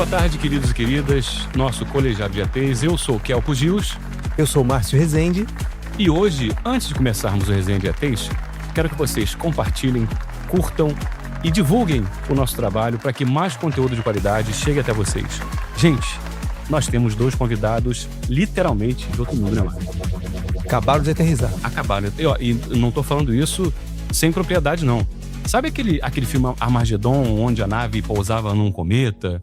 Boa tarde, queridos e queridas, nosso colegiado de ATs. Eu sou o Kelpo Gios. Eu sou o Márcio Rezende. E hoje, antes de começarmos o Resenha de ATs, quero que vocês compartilhem, curtam e divulguem o nosso trabalho para que mais conteúdo de qualidade chegue até vocês. Gente, nós temos 2 convidados literalmente de outro mundo, né, Marcos? Acabaram de aterrissar. Acabaram. E não tô falando isso sem propriedade, não. Sabe aquele filme Armagedon, onde a nave pousava num cometa,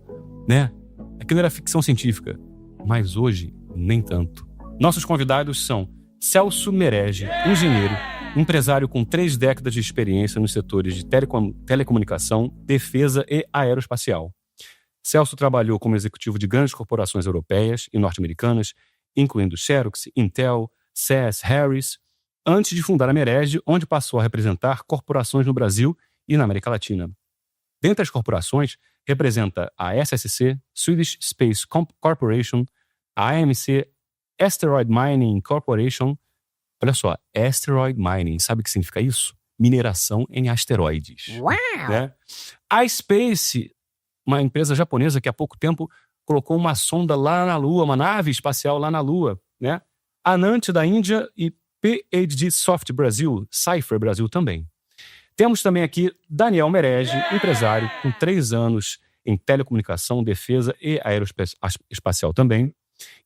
né? Aquilo era ficção científica. Mas hoje, nem tanto. Nossos convidados são Celso Merege, engenheiro, empresário com 3 décadas de experiência nos setores de telecomunicação, defesa e aeroespacial. Celso trabalhou como executivo de grandes corporações europeias e norte-americanas, incluindo Xerox, Intel, C.S. Harris, antes de fundar a Merege, onde passou a representar corporações no Brasil e na América Latina. Dentre as corporações, representa a SSC, Swedish Space Corporation, a AMC Asteroid Mining Corporation. Olha só, Asteroid Mining, sabe o que significa isso? Mineração em asteroides. Uau! Né? A Space, uma empresa japonesa que há pouco tempo colocou uma sonda lá na Lua, uma nave espacial lá na Lua, né? Anant da Índia e PhD Soft Brasil, Cypher Brasil também. Temos também aqui Daniel Merege, empresário com 3 anos em telecomunicação, defesa e aeroespacial também.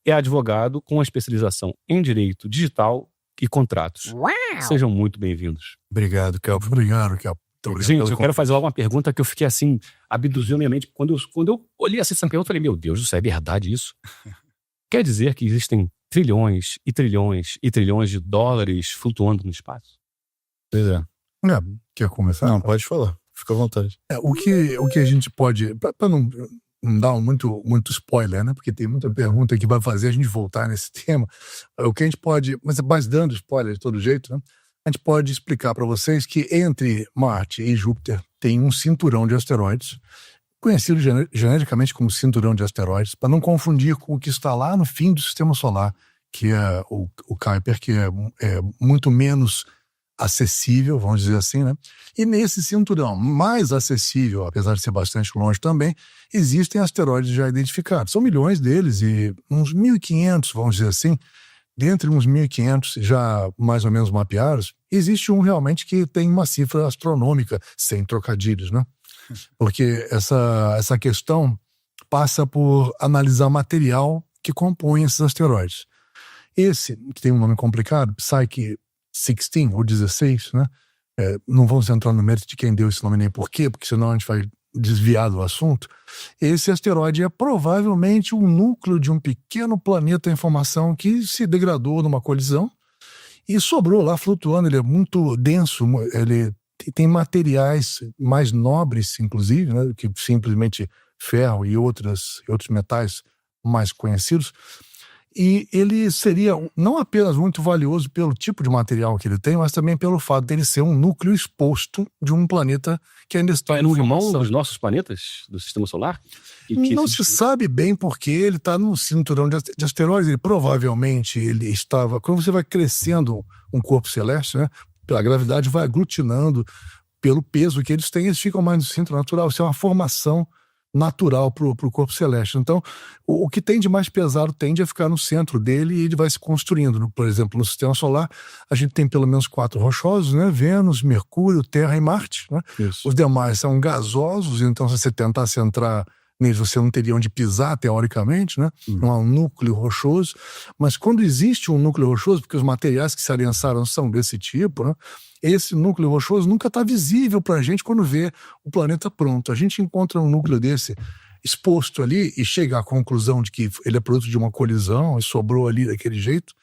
É advogado com especialização em direito digital e contratos. Uau! Sejam muito bem-vindos. Obrigado, Kelpo. Obrigado, Kelpo. Gente, eu quero fazer logo uma pergunta que eu fiquei assim, abduziu minha mente. Quando eu olhei essa pergunta, eu falei, meu Deus, isso é verdade isso? Quer dizer que existem trilhões e trilhões e trilhões de dólares flutuando no espaço? Pois é. Quer começar? Não, pode falar. Fica à vontade. O que a gente pode... Para não dar muito spoiler, né? Porque tem muita pergunta que vai fazer a gente voltar nesse tema. O que a gente pode... Mas dando spoiler de todo jeito, né? A gente pode explicar para vocês que entre Marte e Júpiter tem um cinturão de asteroides, conhecido genericamente como cinturão de asteroides, para não confundir com o que está lá no fim do Sistema Solar, que é o Kuiper, que é muito menos acessível, vamos dizer assim, né? E nesse cinturão mais acessível, apesar de ser bastante longe também, existem asteroides já identificados. São milhões deles e uns 1.500, vamos dizer assim, dentre uns 1.500 já mais ou menos mapeados, existe um realmente que tem uma cifra astronômica, sem trocadilhos, né? Porque essa questão passa por analisar material que compõe esses asteroides. Esse, que tem um nome complicado, Psyche 16 ou 16, né? Não vamos entrar no mérito de quem deu esse nome nem por quê, porque senão a gente vai desviar do assunto. Esse asteroide é provavelmente um núcleo de um pequeno planeta em formação que se degradou numa colisão e sobrou lá flutuando. Ele é muito denso, ele tem materiais mais nobres, inclusive, né, que simplesmente ferro e outros metais mais conhecidos. E ele seria não apenas muito valioso pelo tipo de material que ele tem, mas também pelo fato dele ser um núcleo exposto de um planeta que ainda está... É no irmão dos nossos planetas do Sistema Solar? Não se sabe bem porque ele está no cinturão de asteroides. Ele provavelmente estava... Quando você vai crescendo um corpo celeste, né, pela gravidade vai aglutinando pelo peso que eles têm, eles ficam mais no centro natural. Isso é uma formação natural para o corpo celeste. Então, o que tem de mais pesado tende a ficar no centro dele e ele vai se construindo. Por exemplo, no Sistema Solar, a gente tem pelo menos 4 rochosos, né? Vênus, Mercúrio, Terra e Marte. Né? Os demais são gasosos, então se você tentasse entrar neles, você não teria onde pisar, teoricamente, né? Não há um núcleo rochoso. Mas quando existe um núcleo rochoso, porque os materiais que se aliançaram são desse tipo, né? Esse núcleo rochoso nunca está visível para a gente quando vê o planeta pronto. A gente encontra um núcleo desse exposto ali e chega à conclusão de que ele é produto de uma colisão e sobrou ali daquele jeito.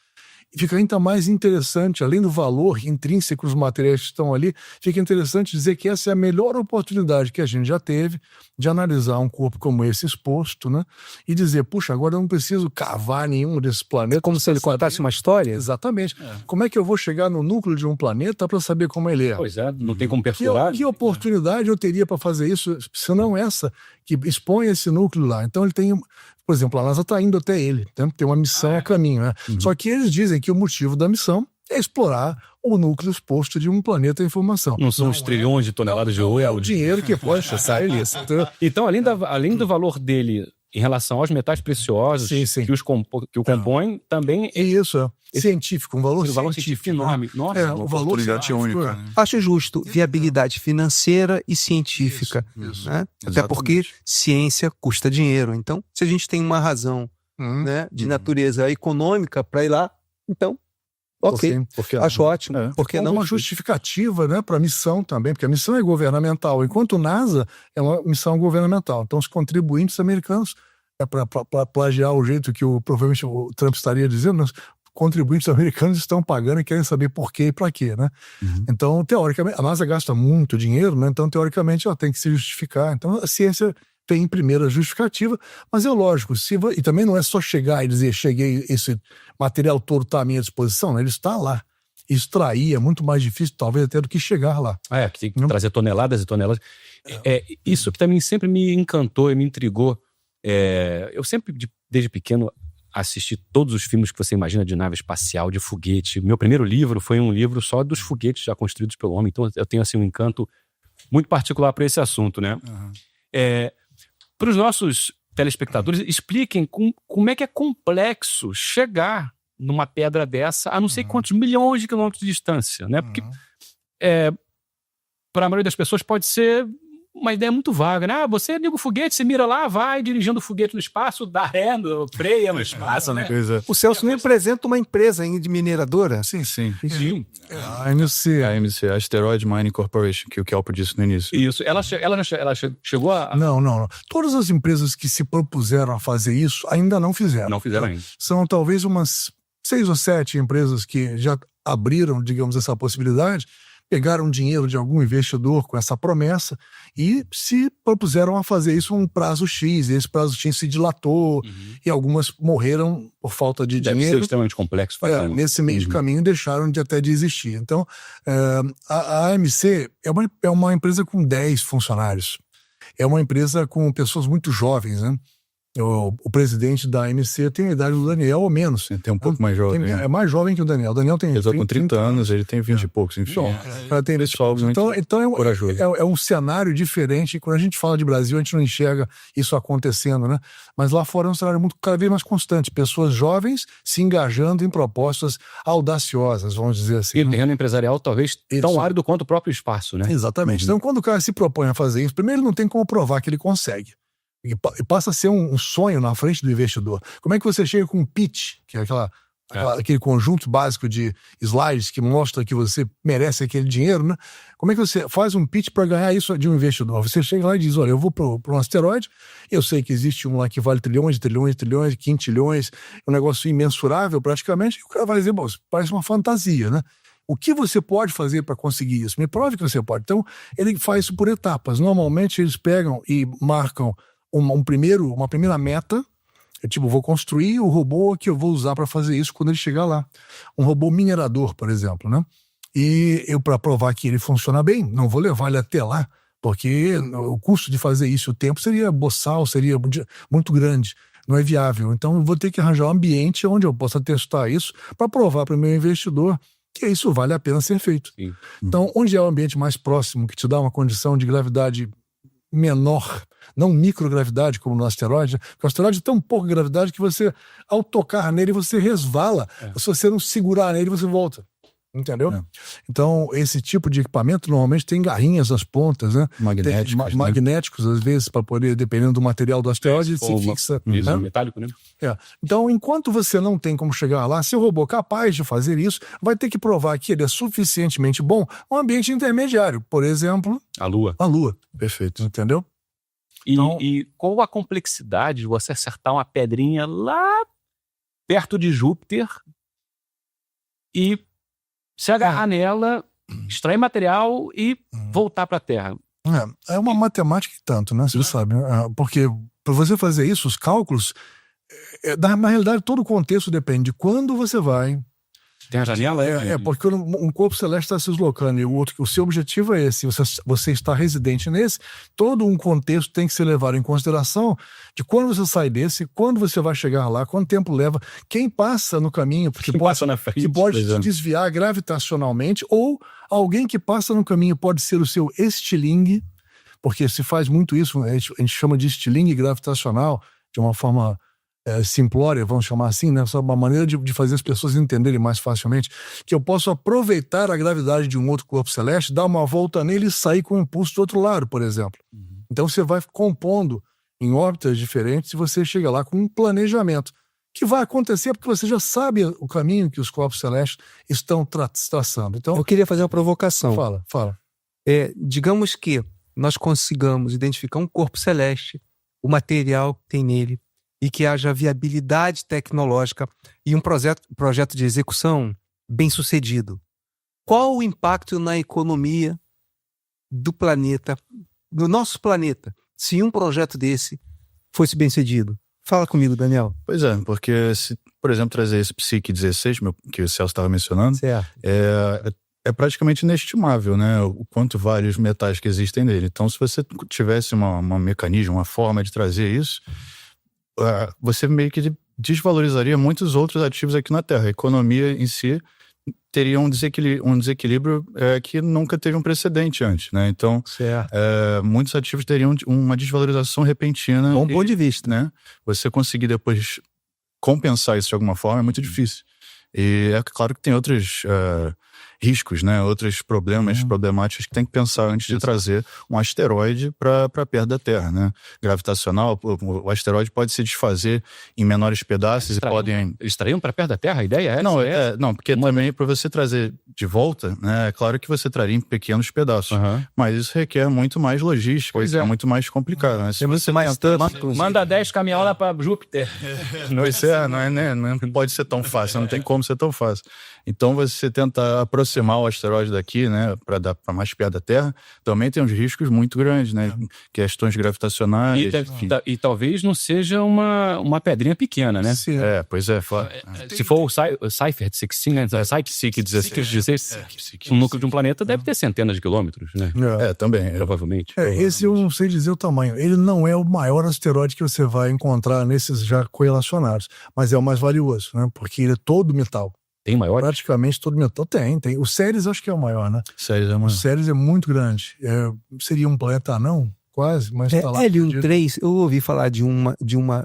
E fica ainda mais interessante, além do valor intrínseco dos materiais que estão ali, fica interessante dizer que essa é a melhor oportunidade que a gente já teve de analisar um corpo como esse exposto, né? E dizer, puxa, agora eu não preciso cavar nenhum desses planetas. É como se ele contasse uma história? Exatamente. Como é que eu vou chegar no núcleo de um planeta para saber como ele é? Pois é, não tem como perfurar. Que oportunidade eu teria para fazer isso, se não essa, que expõe esse núcleo lá? Então ele tem... Por exemplo, a NASA está indo até ele, né? Tem uma missão a caminho, né? Só que eles dizem que o motivo da missão é explorar o núcleo exposto de um planeta em formação. Não são os trilhões de toneladas de ouro. É o dinheiro que pode sair disso. Então, além do valor dele em relação aos metais preciosos Sim. que o compõem, também É isso, científico, um valor científico enorme. Nossa, o valor oportunidade única. Né? Acho justo. Viabilidade financeira e científica. Isso. Né? Até porque ciência custa dinheiro. Então, se a gente tem uma razão né, de natureza econômica para ir lá, então, ok. Porque acho ótimo. Porque é uma justificativa, né, para a missão também, porque a missão é governamental, enquanto o NASA é uma missão governamental. Então, os contribuintes americanos, para plagiar o jeito que provavelmente o Trump estaria dizendo, os contribuintes americanos estão pagando e querem saber por quê e para quê, né? Então, teoricamente, a NASA gasta muito dinheiro, né? Então, teoricamente, ela tem que se justificar. Então, a ciência tem primeira justificativa, mas é lógico, e também não é só chegar e dizer, cheguei, esse material todo está à minha disposição, né? Ele está lá. Extrair é muito mais difícil, talvez até do que chegar lá. Que tem que trazer toneladas e toneladas. Isso que também sempre me encantou e me intrigou. Eu sempre, desde pequeno, assisti todos os filmes que você imagina de nave espacial, de foguete. Meu primeiro livro foi um livro só dos foguetes já construídos pelo homem, então eu tenho assim, um encanto muito particular para esse assunto, né? Para os nossos telespectadores, expliquem como é que é complexo chegar numa pedra dessa a não sei quantos milhões de quilômetros de distância, né? Porque para a maioria das pessoas pode ser uma ideia muito vaga, né? Você liga o foguete, você mira lá, vai dirigindo o foguete no espaço, dá ré, freia no espaço, né? O Celso nem representa uma empresa de mineradora. Sim. A AMC, a Asteroid Mining Corporation, que o Kelpo disse no início. Isso. Ela chegou a... Não. Todas as empresas que se propuseram a fazer isso ainda não fizeram. Não fizeram ainda. São talvez umas 6 ou 7 empresas que já abriram, digamos, essa possibilidade, pegaram dinheiro de algum investidor com essa promessa e se propuseram a fazer isso um prazo X. E esse prazo X se dilatou e algumas morreram por falta de Deve dinheiro. ser extremamente complexo. Nesse meio de caminho deixaram até de existir. Então, a AMC é uma empresa com 10 funcionários. É uma empresa com pessoas muito jovens, né? O presidente da AMC tem a idade do Daniel ou menos. Tem um pouco mais jovem. É mais jovem que o Daniel. O Daniel tem... Ele está com 30 anos, ele tem 20 e poucos, enfim. Então é um cenário diferente. Quando a gente fala de Brasil, a gente não enxerga isso acontecendo, né? Mas lá fora é um cenário cada vez mais constante. Pessoas jovens se engajando em propostas audaciosas, vamos dizer assim. E o terreno empresarial talvez tão árido quanto o próprio espaço, né? Exatamente. Então, quando o cara se propõe a fazer isso, primeiro ele não tem como provar que ele consegue. E passa a ser um sonho na frente do investidor. Como é que você chega com um pitch, que é aquele conjunto básico de slides que mostra que você merece aquele dinheiro, né? Como é que você faz um pitch para ganhar isso de um investidor? Você chega lá e diz, olha, eu vou para um asteroide, eu sei que existe um lá que vale trilhões, quintilhões, um negócio imensurável praticamente, e o cara vai dizer, bom, isso parece uma fantasia, né? O que você pode fazer para conseguir isso? Me prove que você pode. Então, ele faz isso por etapas. Normalmente, eles pegam e marcam uma primeira meta, vou construir o robô que eu vou usar para fazer isso quando ele chegar lá. Um robô minerador, por exemplo, né? E eu, para provar que ele funciona bem, não vou levar ele até lá, porque o custo de fazer isso, o tempo seria boçal, seria muito grande, não é viável. Então, eu vou ter que arranjar um ambiente onde eu possa testar isso para provar para o meu investidor que isso vale a pena ser feito. Sim. Então, onde é o ambiente mais próximo, que te dá uma condição de gravidade menor, não microgravidade como no asteroide, porque o asteroide tem tão pouca gravidade que você, ao tocar nele, você resvala. Se você não segurar nele, você volta. Entendeu? Então, esse tipo de equipamento normalmente tem garrinhas nas pontas, né? Magnéticos, às vezes, para poder, dependendo do material do asteroide, se fixa. Isso, metálico, né? Então, enquanto você não tem como chegar lá, se o robô capaz de fazer isso, vai ter que provar que ele é suficientemente bom um ambiente intermediário. Por exemplo, a Lua. Perfeito. Entendeu? E qual a complexidade de você acertar uma pedrinha lá perto de Júpiter e se agarrar nela, extrair material e voltar para a Terra? É uma matemática e tanto, né? Você sabe. Porque para você fazer isso, os cálculos, na realidade, todo o contexto depende de quando você vai. Tem a janela? Porque um corpo celeste está se deslocando e o seu objetivo é esse, você está residente nesse, todo um contexto tem que ser levado em consideração de quando você sai desse, quando você vai chegar lá, quanto tempo leva, quem passa no caminho, porque passa na frente, que pode te desviar gravitacionalmente, ou alguém que passa no caminho pode ser o seu estilingue, porque se faz muito isso, a gente chama de estilingue gravitacional, de uma forma simplória, vamos chamar assim, né? Só uma maneira de fazer as pessoas entenderem mais facilmente, que eu posso aproveitar a gravidade de um outro corpo celeste, dar uma volta nele e sair com o impulso do outro lado, por exemplo. Então você vai compondo em órbitas diferentes e você chega lá com um planejamento que vai acontecer porque você já sabe o caminho que os corpos celestes estão traçando. Então, eu queria fazer uma provocação. Fala. Digamos que nós consigamos identificar um corpo celeste, o material que tem nele, e que haja viabilidade tecnológica e um projeto de execução bem sucedido. Qual o impacto na economia do planeta, do nosso planeta, se um projeto desse fosse bem sucedido? Fala comigo, Daniel. Pois é, porque se, por exemplo, trazer esse Psique 16, que o Celso estava mencionando, é praticamente inestimável, né? O quanto vale os metais que existem nele. Então, se você tivesse um mecanismo, uma forma de trazer isso, você meio que desvalorizaria muitos outros ativos aqui na Terra. A economia em si teria um desequilíbrio que nunca teve um precedente antes, né? Então, muitos ativos teriam uma desvalorização repentina. Bom ponto de vista, né? Você conseguir depois compensar isso de alguma forma é muito difícil. E é claro que tem outros riscos, né? Outros problemáticas que tem que pensar antes de trazer um asteroide para perto da Terra, né? Gravitacional, o asteroide pode se desfazer em menores pedaços Eles trariam para perto da Terra? A ideia é não, porque também para você trazer de volta, né? É claro que você traria em pequenos pedaços, mas isso requer muito mais logística, é muito mais complicado, né? Se você manda 10 caminhão lá para Júpiter. Não pode ser tão fácil, não tem como ser tão fácil. Então você tenta aproximar o asteroide daqui, né, para dar para mais perto da Terra, também tem uns riscos muito grandes, né, questões gravitacionais. E talvez não seja uma pedrinha pequena, né? Sim. Pois é. Se for o Seifert 16, né, Psique 16, o núcleo de um planeta deve ter centenas de quilômetros, né? Também. Provavelmente. Esse eu não sei dizer o tamanho. Ele não é o maior asteroide que você vai encontrar nesses já correlacionados, mas é o mais valioso, né, porque ele é todo metal. Tem maior? Praticamente todo metal. Tem. O Ceres acho que é o maior, né? O Ceres é muito grande. Seria um planeta anão, quase, mas tá lá. Hélio 3, eu ouvi falar de uma...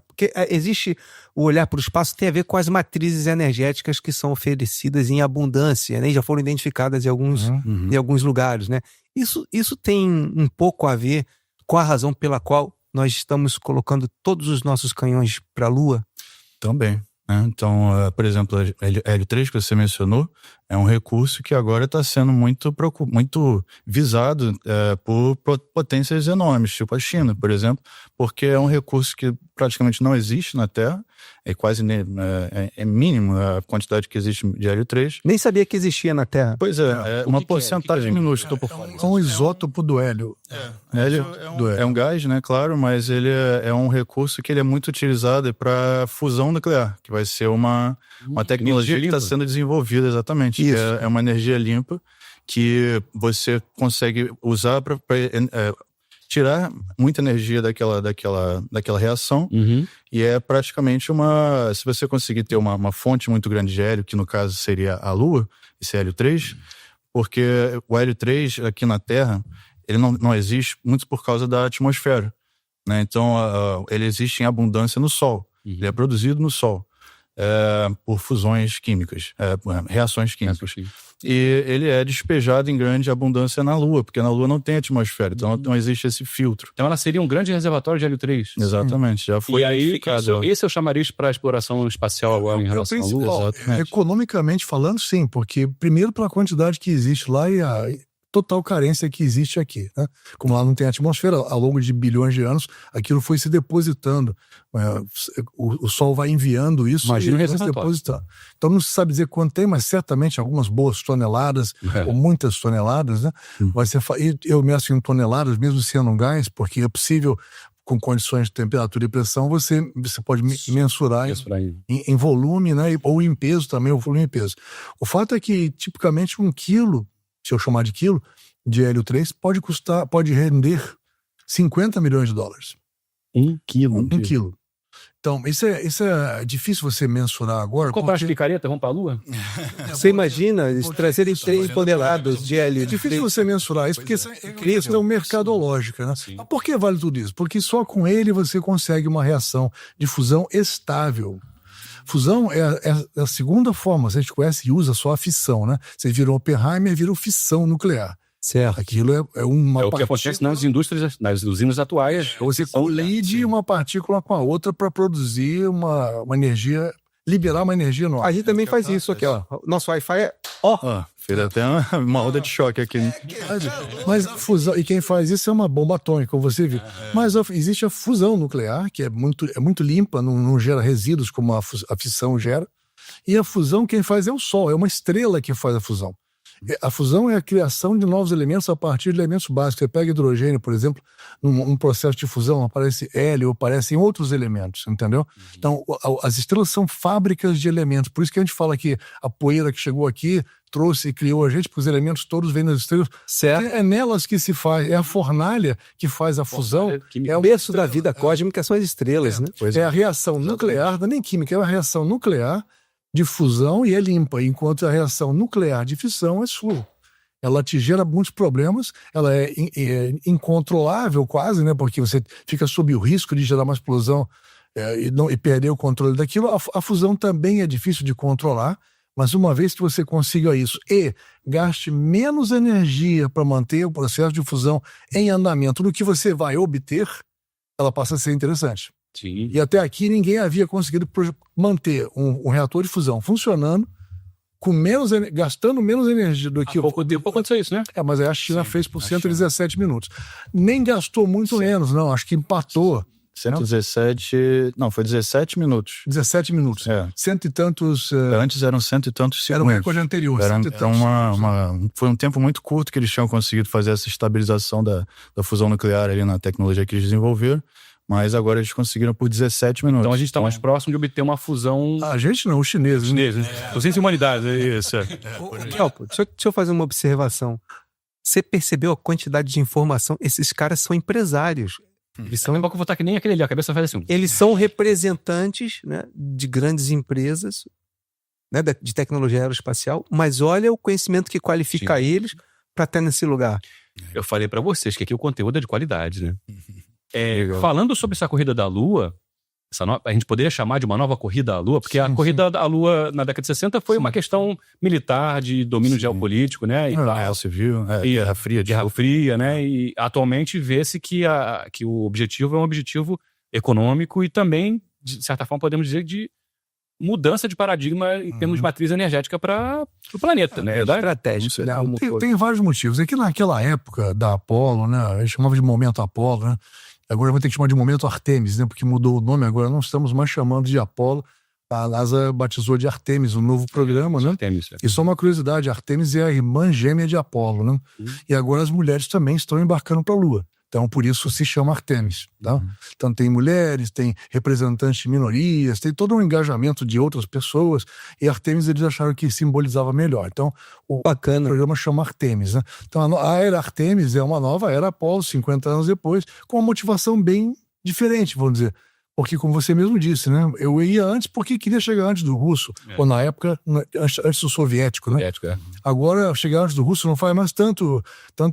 Porque existe o olhar para o espaço, tem a ver com as matrizes energéticas que são oferecidas em abundância, né? E já foram identificadas em alguns lugares, né? Isso tem um pouco a ver com a razão pela qual nós estamos colocando todos os nossos canhões para a Lua? Também. Então, por exemplo, Hélio 3 que você mencionou é um recurso que agora está sendo muito visado por potências enormes, tipo a China, por exemplo, porque é um recurso que praticamente não existe na Terra, é quase mínimo a quantidade que existe de Hélio 3. Nem sabia que existia na Terra. Pois é uma porcentagem minúscula. É um isótopo do hélio. Hélio é um gás, né, claro, mas ele é um recurso que ele é muito utilizado para fusão nuclear, que vai ser uma tecnologia que está sendo desenvolvida exatamente. É uma energia limpa que você consegue usar para tirar muita energia daquela reação, e é praticamente se você conseguir ter uma fonte muito grande de hélio, que no caso seria a Lua, esse Hélio 3, porque o Hélio 3 aqui na Terra, ele não existe muito por causa da atmosfera, né? Então ele existe em abundância no Sol, ele é produzido no Sol. Por fusões químicas, reações químicas. E ele é despejado em grande abundância na Lua, porque na Lua não tem atmosfera, então não existe esse filtro. Então ela seria um grande reservatório de Hélio 3. Exatamente, já foi identificado. Esse é o chamariz para a exploração espacial agora em relação à Lua? Economicamente falando, sim, porque primeiro pela quantidade que existe lá e a total carência que existe aqui, né? Como lá não tem atmosfera, ao longo de bilhões de anos, aquilo foi se depositando. O Sol vai enviando isso e vai se depositando. Então não se sabe dizer quanto tem, mas certamente algumas boas toneladas, ou muitas toneladas, né? Vai ser, eu meço em toneladas, mesmo sendo um gás, porque é possível, com condições de temperatura e pressão, você pode mensurar em volume, né? Ou em peso também, o volume e peso. O fato é que, tipicamente, 1 quilo, se eu chamar de quilo, de Hélio 3, pode render $50 milhões. 1 quilo. 1 quilo. Então, isso é difícil você mensurar agora. Comprar as picaretas, vamos para a Lua? Você imagina eles trazerem 3 toneladas de hélio? É difícil você mensurar isso, porque isso é mercadológica, né? Mas por que vale tudo isso? Porque só com ele você consegue uma reação de fusão estável. Fusão é a segunda forma. Você conhece e usa só a fissão, né? Você vira um Oppenheimer, vira fissão nuclear. Certo. Aquilo é uma o que acontece nas indústrias, nas usinas atuais. Você colide uma partícula com a outra para produzir uma energia, liberar uma energia nova. A gente também faz isso aqui, ó. Nosso Wi-Fi é... Fez até uma onda de choque aqui. Mas fusão, e quem faz isso é uma bomba atômica, como você viu. Mas existe a fusão nuclear, que é muito limpa, não gera resíduos como a fissão gera. E a fusão, quem faz é o Sol, é uma estrela que faz a fusão. A fusão é a criação de novos elementos a partir de elementos básicos. Você pega hidrogênio, por exemplo, num processo de fusão aparece hélio, aparecem outros elementos, entendeu? Então, as estrelas são fábricas de elementos. Por isso que a gente fala que a poeira que chegou aqui trouxe e criou a gente, porque os elementos todos vêm das estrelas. Certo. É nelas que se faz, é a fornalha que faz a fusão. É o berço da vida cósmica, são as estrelas, né? É a reação nuclear, não é nem química, é a reação nuclear de fusão e é limpa, enquanto a reação nuclear de fissão é sua. Ela te gera muitos problemas, ela é incontrolável quase, né? Porque você fica sob o risco de gerar uma explosão e perder o controle daquilo. A fusão também é difícil de controlar, mas uma vez que você consiga isso e gaste menos energia para manter o processo de fusão em andamento do que você vai obter, ela passa a ser interessante. Sim. E até aqui ninguém havia conseguido manter um reator de fusão funcionando com gastando menos energia do que... Há pouco tempo aconteceu isso, né? Mas a China fez por 117 minutos. Nem gastou muito menos, não. Acho que empatou. 117... Não, foi 17 minutos. 17 minutos. Cento e tantos... Antes eram cento e tantos segundos. Era uma coisa anterior. Foi um tempo muito curto que eles tinham conseguido fazer essa estabilização da fusão nuclear ali na tecnologia que eles desenvolveram. Mas agora eles conseguiram por 17 minutos. Então a gente está mais próximo de obter uma fusão... A gente não, os chineses. Os chineses, né? Os ciências e humanidades, é isso. Deixa eu fazer uma observação. Você percebeu a quantidade de informação? Esses caras são empresários. Eles são... Eu vou estar que nem aquele ali, a cabeça faz assim. Eles são representantes, né, de grandes empresas, né, de tecnologia aeroespacial, mas olha o conhecimento que qualifica eles para estar nesse lugar. Eu falei para vocês que aqui o conteúdo é de qualidade, né? Falando sobre essa corrida da Lua, a gente poderia chamar de uma nova corrida à Lua, porque a corrida da Lua na década de 60 foi uma questão militar, de domínio geopolítico, né? Guerra civil, Guerra Fria. Guerra Fria, né? E atualmente vê-se que o objetivo é um objetivo econômico e também, de certa forma, podemos dizer de mudança de paradigma em termos de matriz energética para o planeta, né? Estratégico. Tem vários motivos. É que naquela época da Apollo, né? A gente chamava de momento Apollo, né? Agora vai ter que chamar de momento Artemis, né? Porque mudou o nome, agora não estamos mais chamando de Apollo. A NASA batizou de Artemis, um novo programa, né? Artemis, E só uma curiosidade, Artemis é a irmã gêmea de Apollo, né? E agora as mulheres também estão embarcando para a Lua. Então, por isso se chama Artemis. Tá? Então, tem mulheres, tem representantes de minorias, tem todo um engajamento de outras pessoas. E Artemis eles acharam que simbolizava melhor. Então, o programa chama Artemis. Né? Então, a era Artemis é uma nova era Apollo, 50 anos depois, com uma motivação bem diferente, vamos dizer. Porque, como você mesmo disse, né? Eu ia antes porque queria chegar antes do russo. Ou na época, antes do soviético, né? Agora, chegar antes do russo não faz mais tanto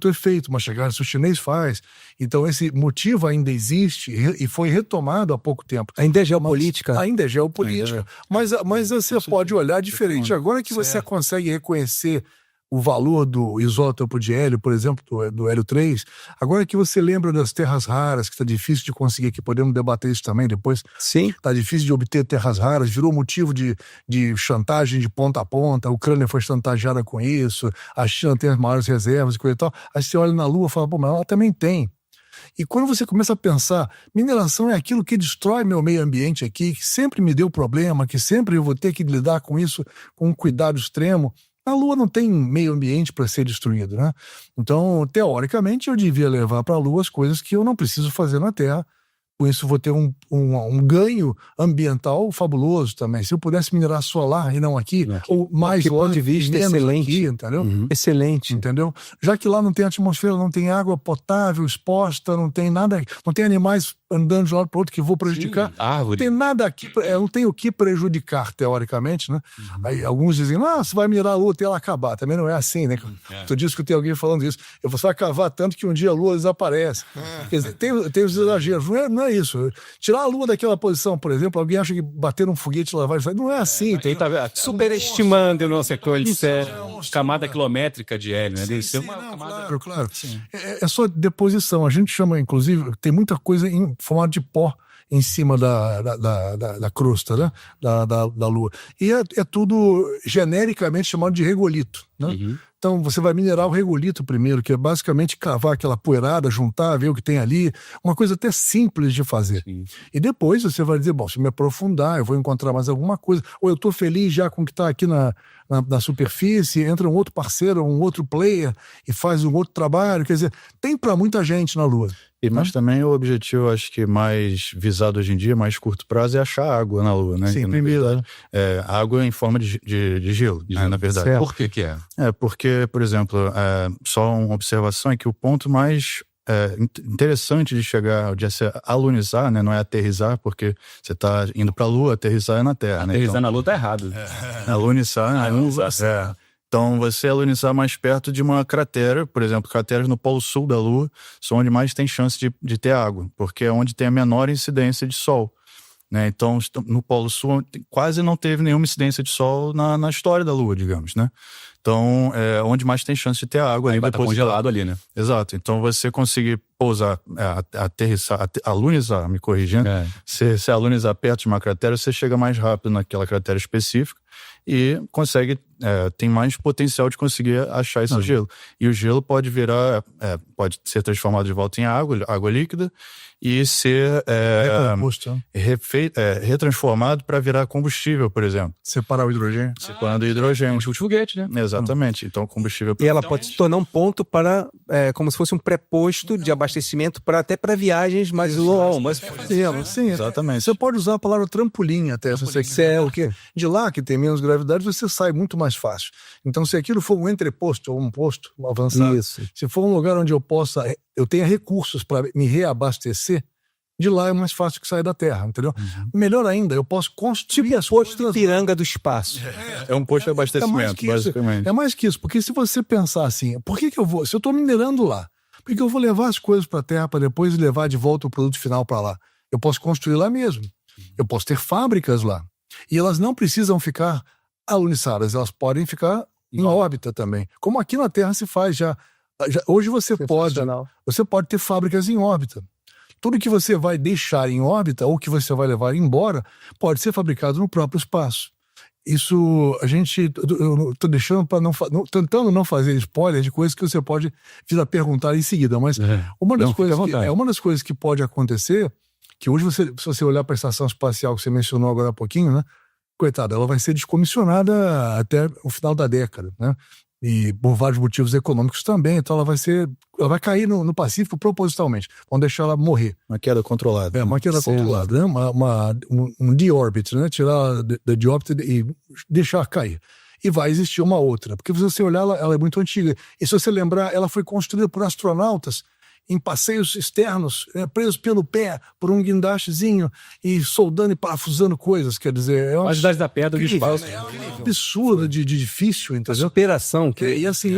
efeito, mas chegar antes do chinês faz. Então, esse motivo ainda existe e foi retomado há pouco tempo. Ainda é geopolítica? Ainda é geopolítica. Mas você pode olhar diferente. Agora que você consegue reconhecer o valor do isótopo de hélio, por exemplo, do hélio 3, agora que você lembra das terras raras, que está difícil de conseguir, que podemos debater isso também depois. Sim. Está difícil de obter terras raras, virou motivo de chantagem de ponta a ponta, a Ucrânia foi chantageada com isso, a China tem as maiores reservas e coisa e tal. Aí você olha na Lua e fala, pô, mas ela também tem. E quando você começa a pensar, mineração é aquilo que destrói meu meio ambiente aqui, que sempre me deu problema, que sempre eu vou ter que lidar com isso com um cuidado extremo. A Lua não tem meio ambiente para ser destruído, né? Então, teoricamente, eu devia levar para a Lua as coisas que eu não preciso fazer na Terra. Com isso, vou ter um ganho ambiental fabuloso também. Se eu pudesse minerar só lá e não aqui, ou mais lá, ponto de vista excelente, aqui, entendeu? Excelente. Entendeu? Já que lá não tem atmosfera, não tem água potável exposta, não tem nada, não tem animais andando de um lado para o outro que vou prejudicar. Sim, árvore. Não tem nada aqui, não tem o que prejudicar, teoricamente, né? Aí alguns dizem, você vai mirar a Lua até ela acabar. Também não é assim, né? Tu disse que tem alguém falando isso. Você vai cavar tanto que um dia a Lua desaparece. Quer dizer, tem os exageros. Não é isso. Tirar a Lua daquela posição, por exemplo, alguém acha que bater um foguete lá vai... Não é assim. Superestimando o nosso camada quilométrica de hélio, né? Deve ser uma camada... Claro. É só deposição. A gente chama, inclusive, tem muita coisa em formato de pó em cima da crosta, né? da Lua. E é tudo genericamente chamado de regolito, né? Então você vai minerar o regolito primeiro, que é basicamente cavar aquela poeirada, juntar, ver o que tem ali, uma coisa até simples de fazer. Sim. E depois você vai dizer, bom, se me aprofundar, eu vou encontrar mais alguma coisa, ou eu estou feliz já com o que está aqui na superfície, entra um outro parceiro, um outro player e faz um outro trabalho. Quer dizer, tem para muita gente na Lua. Mas também o objetivo, acho que mais visado hoje em dia, mais curto prazo, é achar água na Lua, né? Sim, primeiro. Água em forma de gelo, né, na verdade. Certo. Por que é? Porque, por exemplo, só uma observação é que o ponto mais interessante de chegar, de se alunizar, né, não é aterrissar, porque você está indo para a Lua, aterrissar é na Terra. Aterrissar né? na Lua tá errado. Alunizar, Então, você alunizar mais perto de uma cratera, por exemplo, crateras no polo sul da Lua, são onde mais tem chance de ter água, porque é onde tem a menor incidência de sol. Né? Então, no polo sul, quase não teve nenhuma incidência de sol na história da Lua, digamos, né? Então, é onde mais tem chance de ter água. Aí vai estar congelado ali, né? Exato. Então, você conseguir pousar, aterrissar, alunizar, me corrigindo, se alunizar perto de uma cratera, você chega mais rápido naquela cratera específica e consegue, tem mais potencial de conseguir achar esse gelo. E o gelo pode pode ser transformado de volta em água líquida e ser retransformado para virar combustível, por exemplo. Separar o hidrogênio. Separando o hidrogênio. Combustível de foguete, né? Exatamente. Então, combustível... E ela pode se tornar um ponto para, como se fosse um pré-posto de abastecimento até para viagens mais longas. Sim, exatamente. Você pode usar a palavra trampolim até, se você quiser. Porque de lá, que tem menos gravidade, você sai muito mais fácil. Então, se aquilo for um entreposto ou um posto avançado, se for um lugar onde eu tenha recursos para me reabastecer, de lá é mais fácil que sair da Terra, entendeu? Melhor ainda, eu posso construir as posto de piranga do espaço. É um posto de abastecimento, basicamente. É mais que isso, porque se você pensar assim, por que eu vou... Se eu estou minerando lá, por que eu vou levar as coisas para a Terra para depois levar de volta o produto final para lá? Eu posso construir lá mesmo. Eu posso ter fábricas lá. E elas não precisam ficar aluniçadas, elas podem ficar em órbita também. Como aqui na Terra se faz já. Hoje você pode ter fábricas em órbita. Tudo que você vai deixar em órbita ou que você vai levar embora pode ser fabricado no próprio espaço. Isso eu estou deixando para tentando não fazer spoiler de coisas que você pode vir a perguntar em seguida, mas uma das coisas que pode acontecer, que hoje se você olhar para a estação espacial que você mencionou agora há pouquinho, né? Coitada, ela vai ser descomissionada até o final da década, né? E por vários motivos econômicos também, então ela vai cair no Pacífico propositalmente. Vão deixar ela morrer. Uma queda controlada. Uma queda controlada, né? Um de-orbit, né? Tirar de órbita e deixar cair. E vai existir uma outra, porque se você olhar, ela é muito antiga. E se você lembrar, ela foi construída por astronautas em passeios externos, presos pelo pé por um guindastezinho e soldando e parafusando coisas, quer dizer... A idade da pedra do espaço. É absurdo de difícil, entendeu? A superação. E assim,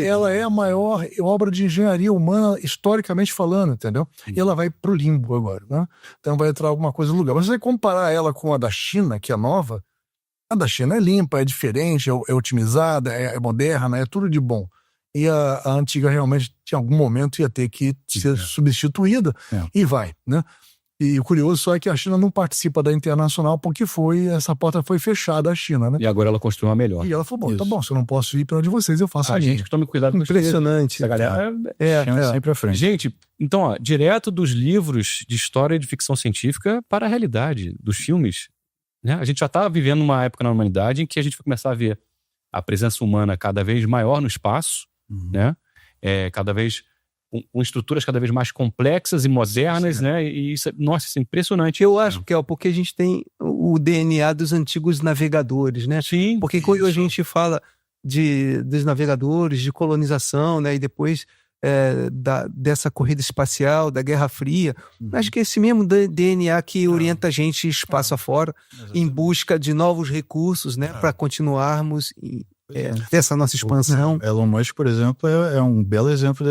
ela é a maior obra de engenharia humana, historicamente falando, entendeu? E ela vai pro limbo agora, né? Então vai entrar alguma coisa no lugar. Mas se você comparar ela com a da China, que é nova, a da China é limpa, é diferente, é otimizada, é moderna, é tudo de bom. E a antiga realmente, em algum momento, ia ter que ser substituída e vai, né? E o curioso só é que a China não participa da internacional porque essa porta foi fechada à China, né? E agora ela construiu uma melhor. E ela falou, bom, tá bom, se eu não posso ir para onde vocês, eu faço a minha. Gente, que tome cuidado com impressionante. Essa galera sempre à frente. Gente, então, direto dos livros de história e de ficção científica para a realidade dos filmes, né? A gente já está vivendo uma época na humanidade em que a gente vai começar a ver a presença humana cada vez maior no espaço, né? Cada vez com estruturas cada vez mais complexas e modernas, né? E isso, nossa, isso é impressionante. Eu acho que porque a gente tem o DNA dos antigos navegadores, né? Sim. Porque quando a gente fala dos navegadores, de colonização, né? E depois dessa corrida espacial, da Guerra Fria. Acho que é esse mesmo DNA que orienta a gente espaço afora, em busca de novos recursos, né, para continuarmos essa nossa expansão. Elon Musk, por exemplo, é um belo exemplo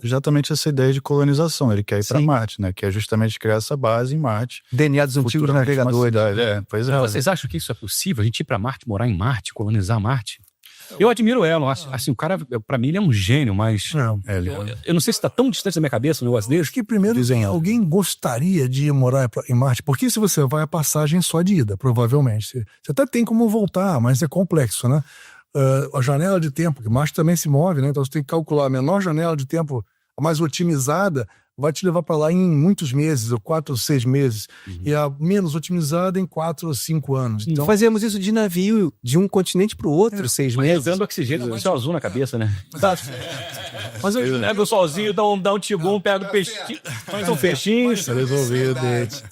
exatamente essa ideia de colonização. Ele quer ir para Marte, né, que é justamente criar essa base em Marte. DNA dos antigos navegadores. Pois é. Vocês acham que isso é possível? A gente ir para Marte, morar em Marte, colonizar Marte? Eu admiro Elon, assim, o cara, pra mim ele é um gênio, mas eu não sei se tá tão distante da minha cabeça o negócio dele. Acho que primeiro alguém gostaria de ir morar em Marte, porque se você vai a passagem só de ida, provavelmente. Você até tem como voltar, mas é complexo, né? A janela de tempo, que Marte também se move, né? Então você tem que calcular a menor janela de tempo, a mais otimizada, vai te levar para lá em muitos meses, ou 4 ou 6 meses. E a menos otimizada em 4 ou 5 anos. Então, fazemos isso de navio, de um continente para o outro, 6 meses. Dando oxigênio, com o céu azul na cabeça, né? Mas eu pego sozinho, dá um tibum, pego peixinho, faz um peixinho. Resolvido.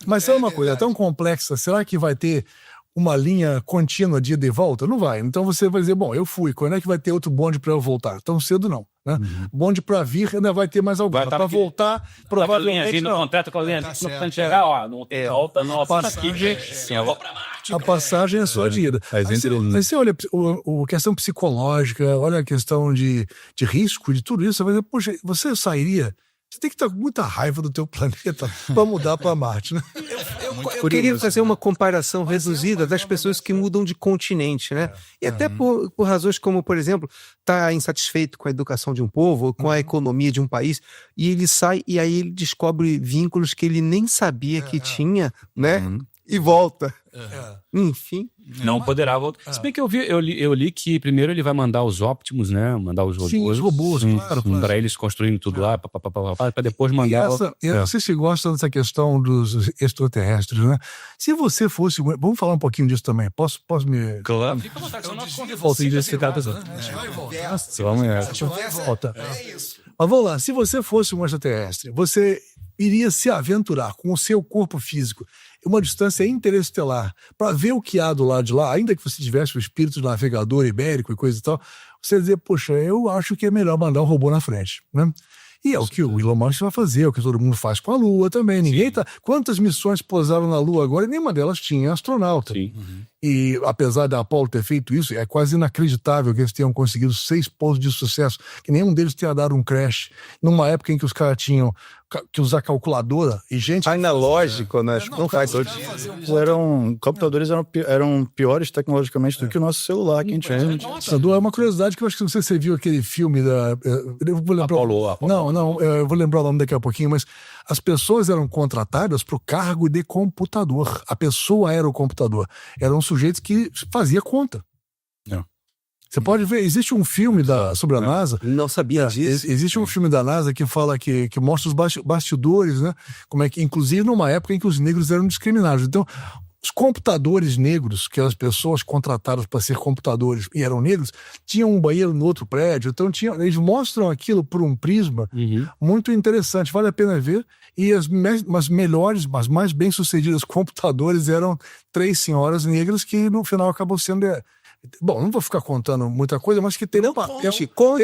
Mas sabe uma coisa, é tão complexa, será que vai ter uma linha contínua de ida e volta? Não vai. Então você vai dizer, bom, eu fui, quando é que vai ter outro bonde para eu voltar? Tão cedo não. Né? Bonde para vir ainda vai ter mais algum. Para voltar, provavelmente não. Contrato com a linha, não chegar, ó, não volta, não passa aqui, sim, eu vou para Marte. A passagem é só de ida. Mas você olha a questão psicológica, olha a questão de risco, de tudo isso, você vai dizer, poxa, você sairia... Você tem que estar com muita raiva do teu planeta para mudar para Marte, né? Eu queria fazer uma comparação reduzida das pessoas que mudam de continente, né? E até por razões como, por exemplo, tá insatisfeito com a educação de um povo, ou com a economia de um país, e ele sai e aí ele descobre vínculos que ele nem sabia que tinha, né? E volta. Enfim. Não poderá voltar. Se bem que eu li que primeiro ele vai mandar os Optimus, né? Mandar os robôs. Sim, os robôs, claro. Para eles construindo tudo lá, para depois mandar... Vocês que gostam dessa questão dos extraterrestres, né? Se você fosse... Vamos falar um pouquinho disso também. Posso me... Claro. Fica à vontade, são nossos convidados. Volta. Mas vamos lá. Se você fosse um extraterrestre, você iria se aventurar com o seu corpo físico em uma distância interestelar para ver o que há do lado de lá, ainda que você tivesse o espírito do navegador ibérico e coisa e tal, você dizer, poxa, eu acho que é melhor mandar um robô na frente, né? E é o que o Elon Musk vai fazer, é o que todo mundo faz com a Lua também. Ninguém tá... Quantas missões pousaram na Lua agora e nenhuma delas tinha astronauta. Sim. E apesar da Apollo ter feito isso, é quase inacreditável que eles tenham conseguido 6 pousos de sucesso, que nenhum deles tenha dado um crash, numa época em que os caras tinham que usar calculadora e gente... Analógico, né? Não faz hoje. Computadores eram piores tecnologicamente do que o nosso celular que a gente tem. É uma curiosidade que eu acho que não sei se você viu aquele filme da... Eu vou lembrar... Apollo. Não, eu vou lembrar o nome daqui a pouquinho, mas as pessoas eram contratadas para o cargo de computador. A pessoa era o computador. Eram sujeitos que fazia conta. Você pode ver, existe um filme sobre a NASA. Não sabia disso. Existe um filme da NASA que fala que mostra os bastidores, né? Como é que, inclusive numa época em que os negros eram discriminados. Então, os computadores negros, que as pessoas contratadas para ser computadores e eram negros, tinham um banheiro no outro prédio. Então, eles mostram aquilo por um prisma muito interessante. Vale a pena ver. E as melhores, mas mais bem-sucedidas computadores eram 3 senhoras negras que no final acabou sendo... Bom, não vou ficar contando muita coisa, mas que tem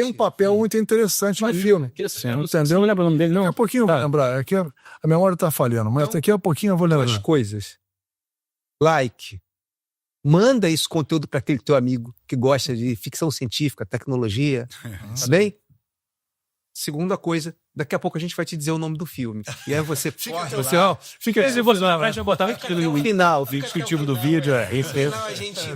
um papel muito interessante no filme. Entendeu? Não lembro o nome dele, não. Daqui a pouquinho eu vou lembrar. Aqui a memória está falhando, mas daqui a pouquinho eu vou lembrar. Duas coisas. Like. Manda esse conteúdo para aquele teu amigo que gosta de ficção científica, tecnologia. Tá bem? Segunda coisa, daqui a pouco a gente vai te dizer o nome do filme. E aí você corre lá. Fica aí, você vai botar no final. O descritivo do vídeo é isso mesmo.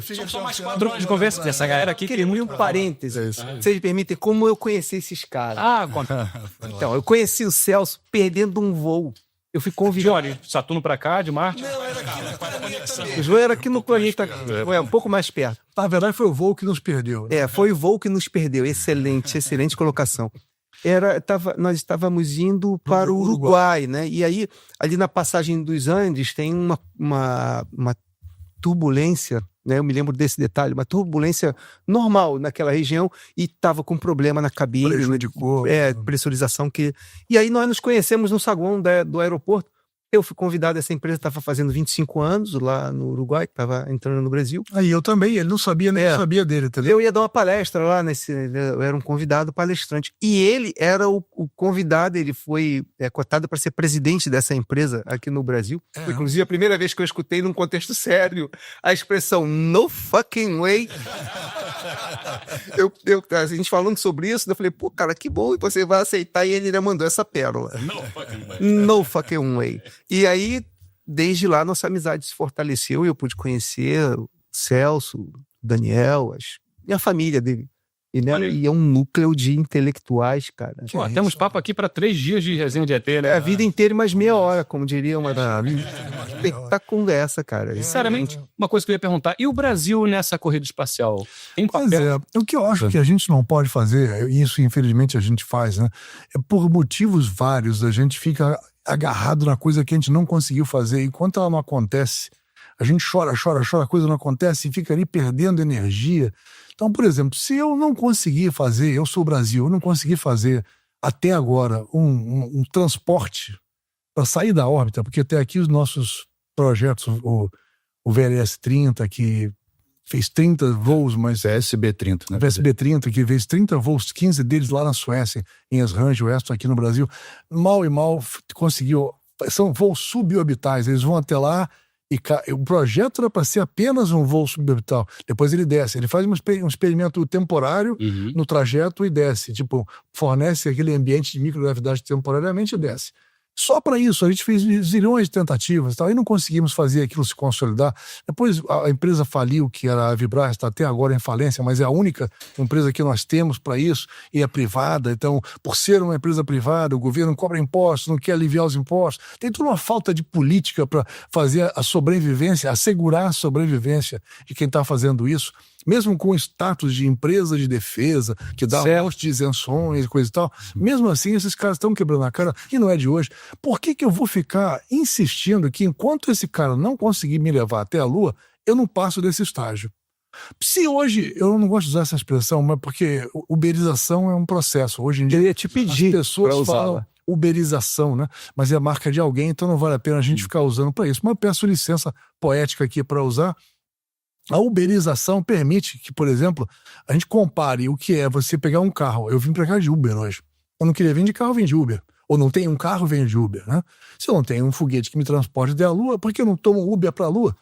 São só mais 4 horas de conversa dessa galera aqui. Queria um parênteses. Vocês me permitem, como eu conheci esses caras? Conta. Então, eu conheci o Celso perdendo um voo. Eu fui convidado. De Saturno pra cá, de Marte? Não, era aqui. O João era aqui no planeta. Um pouco mais perto. Na verdade, foi o voo que nos perdeu. Né? Foi o voo que nos perdeu. Excelente colocação. Nós estávamos indo para o Uruguai, né? E aí, ali na passagem dos Andes, tem uma turbulência, né? Eu me lembro desse detalhe, uma turbulência normal naquela região e estava com problema na cabine. Prejudicou. Pressurização. E aí nós nos conhecemos no saguão do aeroporto. Eu fui convidado, essa empresa estava fazendo 25 anos lá no Uruguai, que estava entrando no Brasil. Aí eu também, ele não sabia, nem sabia dele, entendeu? Eu ia dar uma palestra lá, eu era um convidado palestrante. E ele era o convidado, ele foi cotado para ser presidente dessa empresa aqui no Brasil. Foi, inclusive, a primeira vez que eu escutei num contexto sério a expressão no fucking way. A gente falando sobre isso, eu falei, pô, cara, que bom, e você vai aceitar, e ele já mandou essa pérola. No fucking way. No fucking way. E aí, desde lá, nossa amizade se fortaleceu e eu pude conhecer o Celso, o Daniel, e a família dele. E é um núcleo de intelectuais, cara. Pô, temos papo aqui para 3 dias de resenha de ET, né? É a vida inteira e mais meia hora, como diria uma da... Tá conversa, cara. Sinceramente, uma coisa que eu ia perguntar, e o Brasil nessa corrida espacial? Pois é, o que eu acho que a gente não pode fazer, e isso infelizmente a gente faz, né? É por motivos vários, a gente fica agarrado na coisa que a gente não conseguiu fazer. Enquanto ela não acontece, a gente chora, a coisa não acontece e fica ali perdendo energia. Então, por exemplo, se eu não conseguir fazer, eu sou o Brasil, eu não consegui fazer até agora um transporte para sair da órbita, porque até aqui os nossos projetos, o VLS-30, que fez 30 voos, mas... VSB-30, né? VSB-30, que fez 30 voos, 15 deles lá na Suécia, em Esrange, o resto aqui no Brasil. Mal e mal conseguiu... São voos suborbitais, eles vão até lá e o projeto era para ser apenas um voo suborbital. Depois ele desce, ele faz um experimento temporário no trajeto e desce. Tipo, fornece aquele ambiente de microgravidade temporariamente e desce. Só para isso, a gente fez zilhões de tentativas e tal, e não conseguimos fazer aquilo se consolidar. Depois a empresa faliu, que era a Vibrar, está até agora em falência, mas é a única empresa que nós temos para isso, e é privada. Então, por ser uma empresa privada, o governo cobra impostos, não quer aliviar os impostos. Tem toda uma falta de política para fazer a sobrevivência, assegurar a sobrevivência de quem está fazendo isso. Mesmo com o status de empresa de defesa, que dá um monte de isenções e coisa e tal, mesmo assim esses caras estão quebrando a cara, e não é de hoje. Por que eu vou ficar insistindo que enquanto esse cara não conseguir me levar até a Lua, eu não passo desse estágio? Se hoje, eu não gosto de usar essa expressão, mas porque uberização é um processo. Hoje em dia, eu ia te pedir as pessoas falam uberização, né? Mas é a marca de alguém, então não vale a pena a gente ficar usando para isso. Mas eu peço licença poética aqui para usar. A uberização permite que, por exemplo, a gente compare o que é você pegar um carro. Eu vim para cá de Uber hoje. Eu não queria vir de carro, vim de Uber. Ou não tenho um carro, venho de Uber, né? Se eu não tenho um foguete que me transporte até a Lua, por que eu não tomo Uber para a Lua?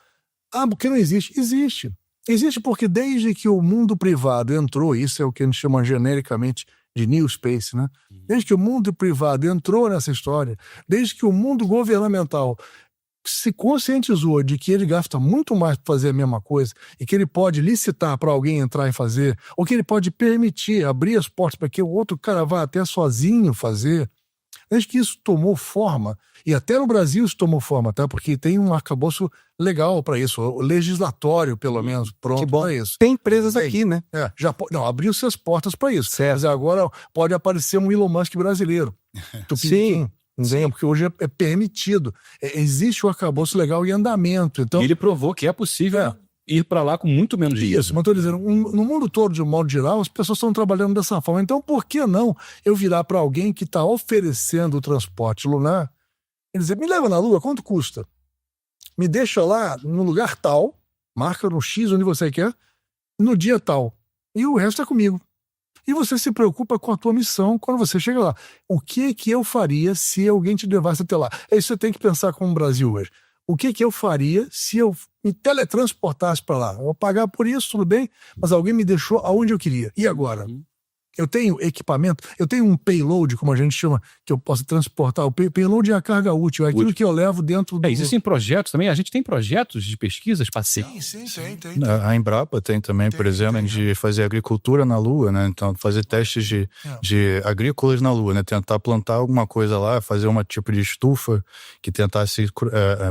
Ah, porque não existe. Existe. Existe porque desde que o mundo privado entrou, isso é o que a gente chama genericamente de New Space, né? Desde que o mundo privado entrou nessa história, desde que o mundo governamental se conscientizou de que ele gasta muito mais para fazer a mesma coisa e que ele pode licitar para alguém entrar e fazer, ou que ele pode permitir abrir as portas para que o outro cara vá até sozinho fazer. Desde que isso tomou forma, e até no Brasil isso tomou forma, tá? Porque tem um arcabouço legal para isso, o legislatório, pelo menos, pronto para isso. Tem empresas aqui, né? Abriu suas portas para isso. Certo. Mas agora pode aparecer um Elon Musk brasileiro. Sim. Porque hoje é permitido. Existe o arcabouço legal em andamento. Então, e ele provou que é possível ir para lá com muito menos dinheiro. Isso, mas estou dizendo, no mundo todo, de um modo geral, as pessoas estão trabalhando dessa forma. Então, por que não eu virar para alguém que está oferecendo o transporte lunar e dizer, me leva na Lua, quanto custa? Me deixa lá no lugar tal, marca no X onde você quer, no dia tal. E o resto é comigo. E você se preocupa com a tua missão quando você chega lá. O que eu faria se alguém te levasse até lá? É isso que você tem que pensar como o Brasil hoje. O que eu faria se eu me teletransportasse para lá? Eu vou pagar por isso, tudo bem, mas alguém me deixou aonde eu queria. E agora? Eu tenho equipamento, eu tenho um payload, como a gente chama, que eu posso transportar. O payload é a carga útil, é aquilo que eu levo dentro do... Existem projetos também, a gente tem projetos de pesquisa espacial. Sim, tem. A Embrapa tem também, por exemplo, de fazer agricultura na Lua, né? Então, fazer testes de agrícolas na Lua, né? Tentar plantar alguma coisa lá, fazer uma tipo de estufa que tentasse,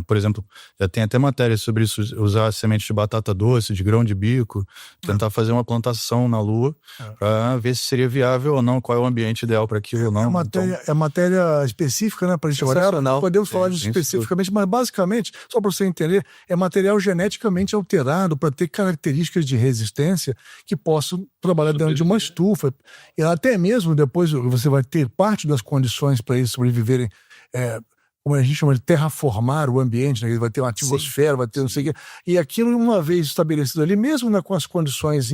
por exemplo, já tem até matéria sobre isso, usar sementes de batata doce, de grão de bico, tentar fazer uma plantação na Lua para ver se seria viável ou não, qual é o ambiente ideal para aquilo ou não. É matéria específica, né, para a gente agora. Podemos falar disso especificamente, mas basicamente, só para você entender, é material geneticamente alterado para ter características de resistência que possam trabalhar dentro de uma estufa. E até mesmo depois você vai ter parte das condições para eles sobreviverem como a gente chama de terraformar o ambiente, né? Ele vai ter uma atmosfera, vai ter não sei o quê. E aquilo, uma vez estabelecido ali, mesmo com as condições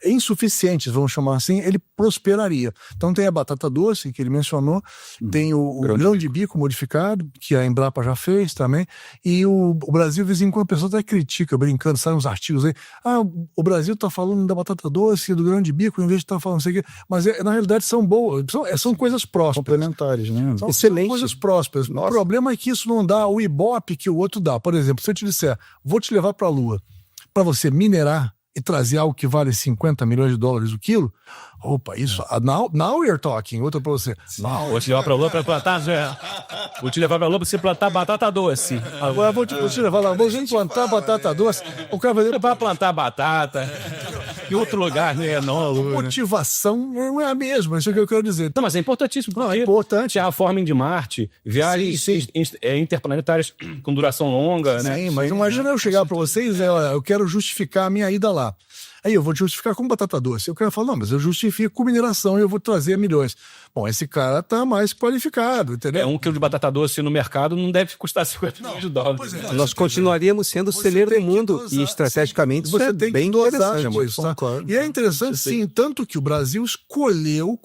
insuficientes, vamos chamar assim, ele prosperaria. Então tem a batata doce, que ele mencionou, tem o grão de bico modificado, que a Embrapa já fez também, e o Brasil, de vez em quando, a pessoa até critica, brincando, saem uns artigos aí, o Brasil está falando da batata doce, do grão de bico, em vez de estar falando isso aqui, mas na realidade são boas, são coisas prósperas. Complementares, né? São coisas prósperas. Nossa. O problema é que isso não dá o ibope que o outro dá. Por exemplo, se eu te disser, vou te levar para a Lua, para você minerar e trazer algo que vale 50 milhões de dólares o quilo, opa, isso, now we're talking, outra pra você. Vou te levar pra Lua pra plantar, vou te levar pra Lua pra você plantar batata doce. Agora vou te levar lá, vou plantar batata doce, o cara vai levar plantar batata em outro lugar, né? A motivação não é a mesma, isso é o que eu quero dizer. Não, mas é importantíssimo. Não, é importante. A forma de Marte, viagens interplanetárias com duração longa, né? Sim, mas imagina eu chegar pra vocês, eu quero justificar a minha ida lá. Aí eu vou te justificar com batata doce. Eu quero falar, não, mas eu justifico com mineração e eu vou trazer milhões. Bom, esse cara tá mais qualificado, entendeu? 1 quilo de batata doce no mercado não deve custar 50 milhões de dólares. Nós continuaríamos sendo o celeiro do mundo e estrategicamente você tem bem interessante. Claro. E é interessante, sim, tanto que o Brasil escolheu,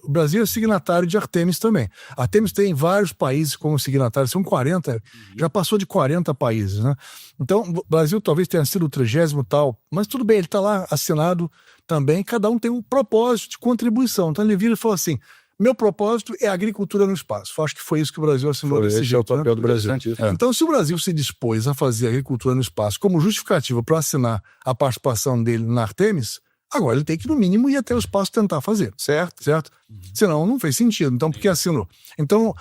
o Brasil é signatário de Artemis também. Artemis tem vários países como signatários, são 40, já passou de 40 países, né? Então, o Brasil talvez tenha sido o 30º tal, mas tudo bem, ele está lá assinado também, cada um tem um propósito de contribuição. Então ele vira e falou assim, meu propósito é a agricultura no espaço. Acho que foi isso que o Brasil assinou desse jeito. É o papel do Brasil. Então, se o Brasil se dispôs a fazer agricultura no espaço como justificativa para assinar a participação dele na Artemis, agora ele tem que, no mínimo, ir até o espaço tentar fazer, certo? Senão, não fez sentido. Então, por que assinou? Então,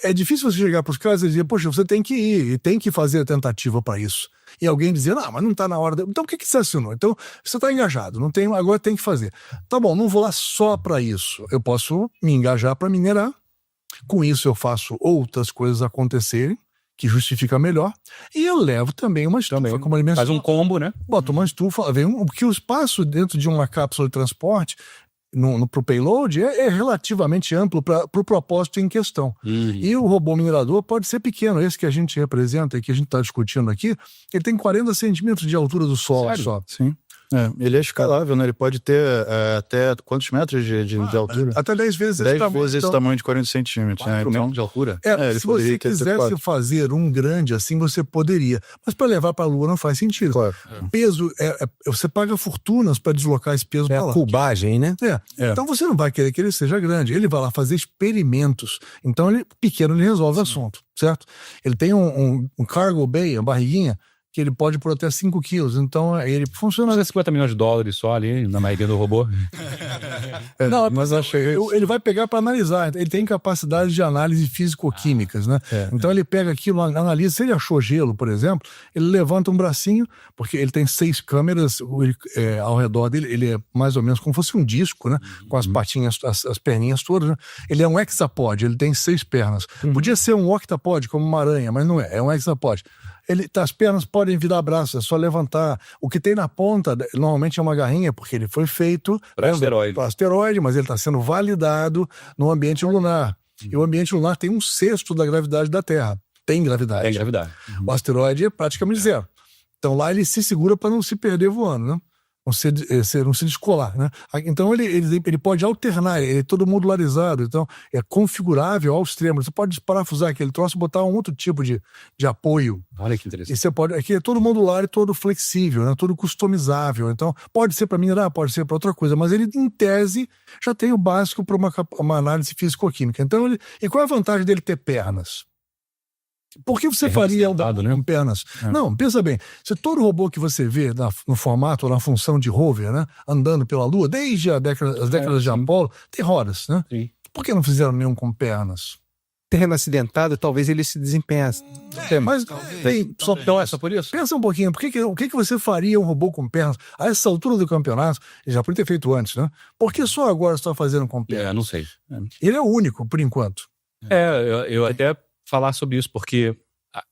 é difícil você chegar para os caras e dizer, poxa, você tem que ir e tem que fazer a tentativa para isso. E alguém dizer, mas não está na hora. Então, por que você assinou? Então, você está engajado, não tem, agora tem que fazer. Tá bom, não vou lá só para isso. Eu posso me engajar para minerar. Com isso, eu faço outras coisas acontecerem, que justifica melhor. E eu levo também uma estufa, como ele mencionou. Faz um combo, né? Bota uma estufa, porque o espaço dentro de uma cápsula de transporte pro payload é relativamente amplo para o propósito em questão. E o robô minerador pode ser pequeno, esse que a gente representa e que a gente está discutindo aqui, ele tem 40 centímetros de altura do solo. Sério? Só. Sim. Ele é escalável, né? Ele pode ter até quantos metros de altura? Até 10 vezes 10 vezes esse tamanho de 40 centímetros. 4 metros de altura? Se você quisesse fazer um grande assim, você poderia. Mas para levar para a Lua não faz sentido. Claro. Peso, você paga fortunas para deslocar esse peso para lá. Cubagem, né? Então você não vai querer que ele seja grande. Ele vai lá fazer experimentos. Então, pequeno, ele resolve o assunto, certo? Ele tem um cargo bay, a barriguinha, que ele pode por até 5 quilos. Então, ele funciona... 50 milhões de dólares só ali, na maioria do robô. Não, mas ele vai pegar para analisar. Ele tem capacidade de análise físico-químicas, né? Então, ele pega aquilo, analisa. Se ele achou gelo, por exemplo, ele levanta um bracinho, porque ele tem 6 câmeras ao redor dele. Ele é mais ou menos como se fosse um disco, né? Com as patinhas, as perninhas todas, né? Ele é um hexapod, ele tem 6 pernas. Podia ser um octapod, como uma aranha, mas não é. É um hexapod. As pernas podem virar braços, é só levantar. O que tem na ponta, normalmente é uma garrinha, porque ele foi feito para asteroide, mas ele está sendo validado no ambiente lunar. E o ambiente lunar tem 1/6 da gravidade da Terra. Tem gravidade. O asteroide é praticamente zero. Então lá ele se segura para não se perder voando, né? Não se descolar, né? Então ele pode alternar, ele é todo modularizado, então é configurável ao extremo. Você pode desparafusar aquele troço e botar um outro tipo de apoio. Olha que interessante. E você pode, aqui é todo modular e todo flexível, né? Todo customizável. Então pode ser para minerar, pode ser para outra coisa, mas ele em tese já tem o básico para uma análise físico-química. Então e qual é a vantagem dele ter pernas? Por que você faria com pernas? Não, pensa bem. Se todo robô que você vê no formato ou na função de rover, né, andando pela Lua, desde as décadas de Apolo, tem rodas, né? Sim. Por que não fizeram nenhum com pernas? Terreno acidentado, talvez ele se desempenhasse. Mas só por isso? Pensa um pouquinho, o que você faria um robô com pernas? A essa altura do campeonato, ele já podia ter feito antes, né? Por que só agora você está fazendo com pernas? Não sei. Ele é o único, por enquanto. Eu até falar sobre isso, porque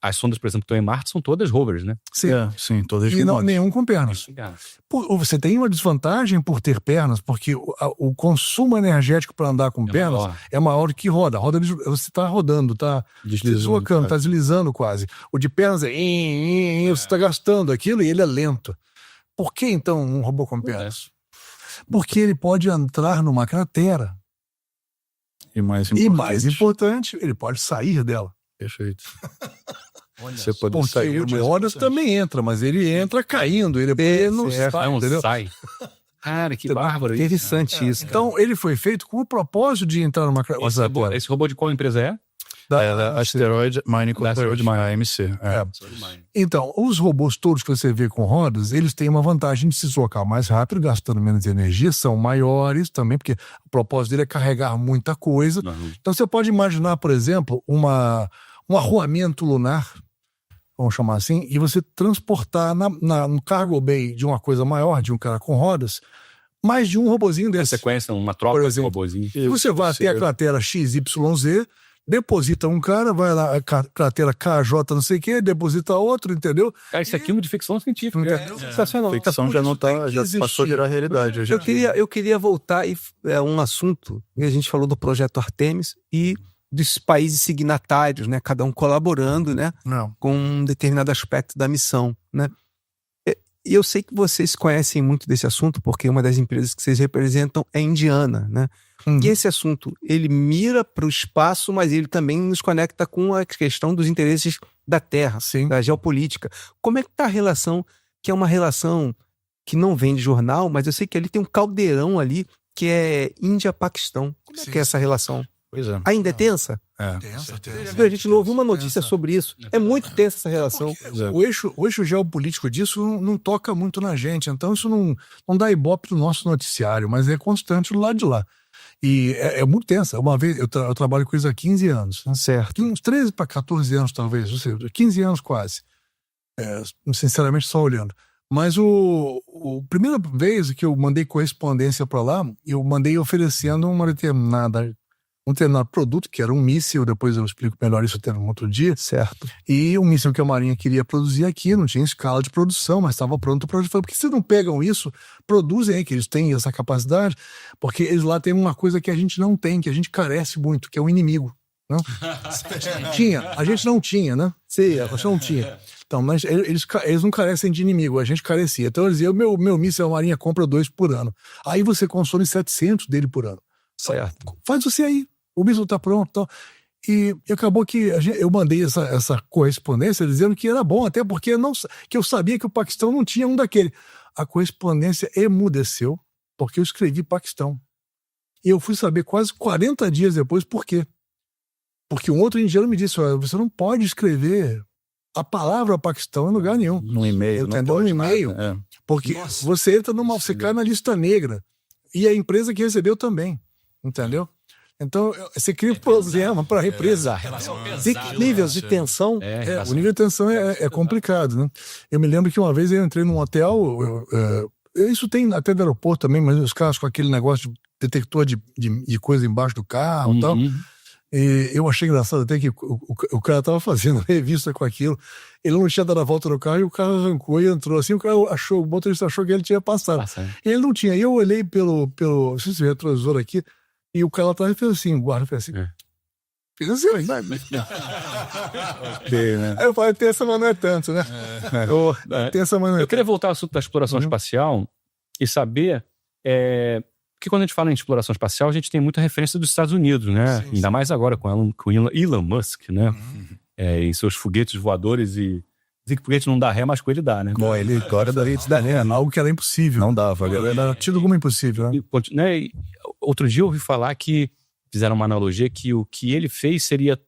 as sondas, por exemplo, que estão em Marte são todas rovers, né? Sim, sim, todas e não, nenhum com pernas. Você tem uma desvantagem por ter pernas, porque o consumo energético para andar com pernas é maior do que roda. Roda, você está rodando, está deslocando, está deslizando quase. O de pernas você está gastando aquilo e ele é lento. Por que, então, um robô com pernas? Porque ele pode entrar numa cratera. E mais importante, ele pode sair dela. Perfeito. Você pode sair. O Rodas também entra, mas ele entra caindo. Ele não sai. Cara, que bárbaro. Interessante isso. Então, ele foi feito com o propósito de entrar numa cratera. Esse robô de qual empresa é? Asteroid Mining Corporation, AMC. Então, os robôs todos que você vê com rodas, eles têm uma vantagem de se deslocar mais rápido, gastando menos energia, são maiores também, porque o propósito dele é carregar muita coisa. Então, você pode imaginar, por exemplo, um arruamento lunar, vamos chamar assim, e você transportar no cargo bay de uma coisa maior, de um cara com rodas, mais de um robozinho desse. Você conhece uma tropa de robozinho. E você vai até a cratera XYZ, deposita um cara, vai lá, cratera KJ não sei o que, deposita outro, entendeu? Cara, isso é filme de ficção científica. Sensacional. Ficção já não tá, já passou a virar realidade. Eu queria voltar a um assunto, a gente falou do projeto Artemis e dos países signatários, né? Cada um colaborando, né? Com um determinado aspecto da missão, né? E eu sei que vocês conhecem muito desse assunto, porque uma das empresas que vocês representam é indiana, né? E esse assunto, ele mira para o espaço, mas ele também nos conecta com a questão dos interesses da Terra, da geopolítica. Como é que está a relação, que é uma relação que não vem de jornal, mas eu sei que ali tem um caldeirão ali, que é Índia-Paquistão. Como é que é essa relação? Pois é. Ainda é tensa? Tensa. A gente não ouviu uma notícia sobre isso. É muito tensa essa relação. O eixo geopolítico disso não toca muito na gente, então isso não dá ibope do nosso noticiário, mas é constante do lado de lá. E é muito tensa. Uma vez, eu trabalho com isso há 15 anos. Né? Certo. Uns 13 para 14 anos, talvez. Ou seja, 15 anos quase. Sinceramente, só olhando. Mas a primeira vez que eu mandei correspondência para lá, eu mandei oferecendo um determinado produto, que era um míssil, depois eu explico melhor isso até um outro dia. Certo. E um míssil que a Marinha queria produzir aqui, não tinha escala de produção, mas estava pronto para... Por que vocês não pegam isso, produzem aí, que eles têm essa capacidade? Porque eles lá têm uma coisa que a gente não tem, que a gente carece muito, que é o inimigo. Não? A gente não tinha, né? Sim, a gente não tinha. Então, mas eles não carecem de inimigo, a gente carecia. Então eles diziam, meu míssil, a Marinha compra 2 por ano. Aí você consome 700 dele por ano. Certo. Faz você aí. O míssil está pronto. Então. E acabou que eu mandei essa correspondência dizendo que era bom, até porque que eu sabia que o Paquistão não tinha um daquele. A correspondência emudeceu porque eu escrevi Paquistão. E eu fui saber quase 40 dias depois por quê. Porque um outro indiano me disse, olha, você não pode escrever a palavra Paquistão em lugar nenhum. No e-mail. Entendeu? No e-mail. Porque você entra você cai na lista negra. E a empresa que recebeu também. Entendeu? Então, você cria um problema para a empresa. Níveis de tensão. O nível de tensão é complicado, né? Eu me lembro que uma vez eu entrei num hotel, isso tem até no aeroporto também, mas os carros com aquele negócio de detector de coisa embaixo do carro e tal. E eu achei engraçado até que o cara estava fazendo revista com aquilo. Ele não tinha dado a volta no carro e o carro arrancou e entrou. Assim, o motorista achou que ele tinha passado. E ele não tinha. E eu olhei pelo não sei se o retrovisor aqui, e o cara atrás fez assim, o guarda fez assim. Fiz assim, Aí eu falei, tensa, mas não é tanto, né? Tensa, mas não é Eu queria voltar ao assunto da exploração espacial e saber... Porque quando a gente fala em exploração espacial, a gente tem muita referência dos Estados Unidos, né? Sim. Ainda mais agora com Elon Musk, né? E seus foguetes voadores e... Dizer que o foguete não dá ré, mas com ele dá, né? Bom, ele agora daria de dar ré, algo que era impossível. Não dava. Era tido como impossível, né? E outro dia eu ouvi falar que fizeram uma analogia que o que ele fez seria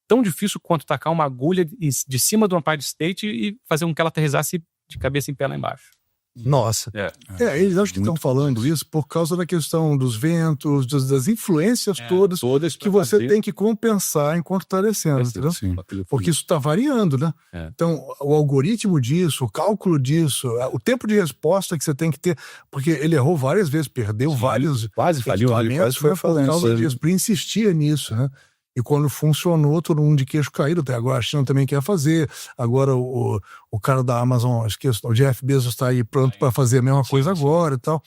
tão difícil quanto tacar uma agulha de cima de uma Empire State e fazer com que ela aterrissasse de cabeça em pé lá embaixo. Nossa. Eles acho que estão falando isso por causa da questão dos ventos, das influências todas que você tem que compensar enquanto está descendo, entendeu? Sim. Porque isso está variando, né? Então, o algoritmo disso, o cálculo disso, o tempo de resposta que você tem que ter, porque ele errou várias vezes, perdeu vários quase faliu, quase foi falência. por causa disso, por insistir nisso, né? E quando funcionou, todo mundo de queixo caído. Até agora a China também quer fazer. Agora o cara da Amazon, esqueço, o Jeff Bezos está aí pronto para fazer a mesma coisa agora e tal.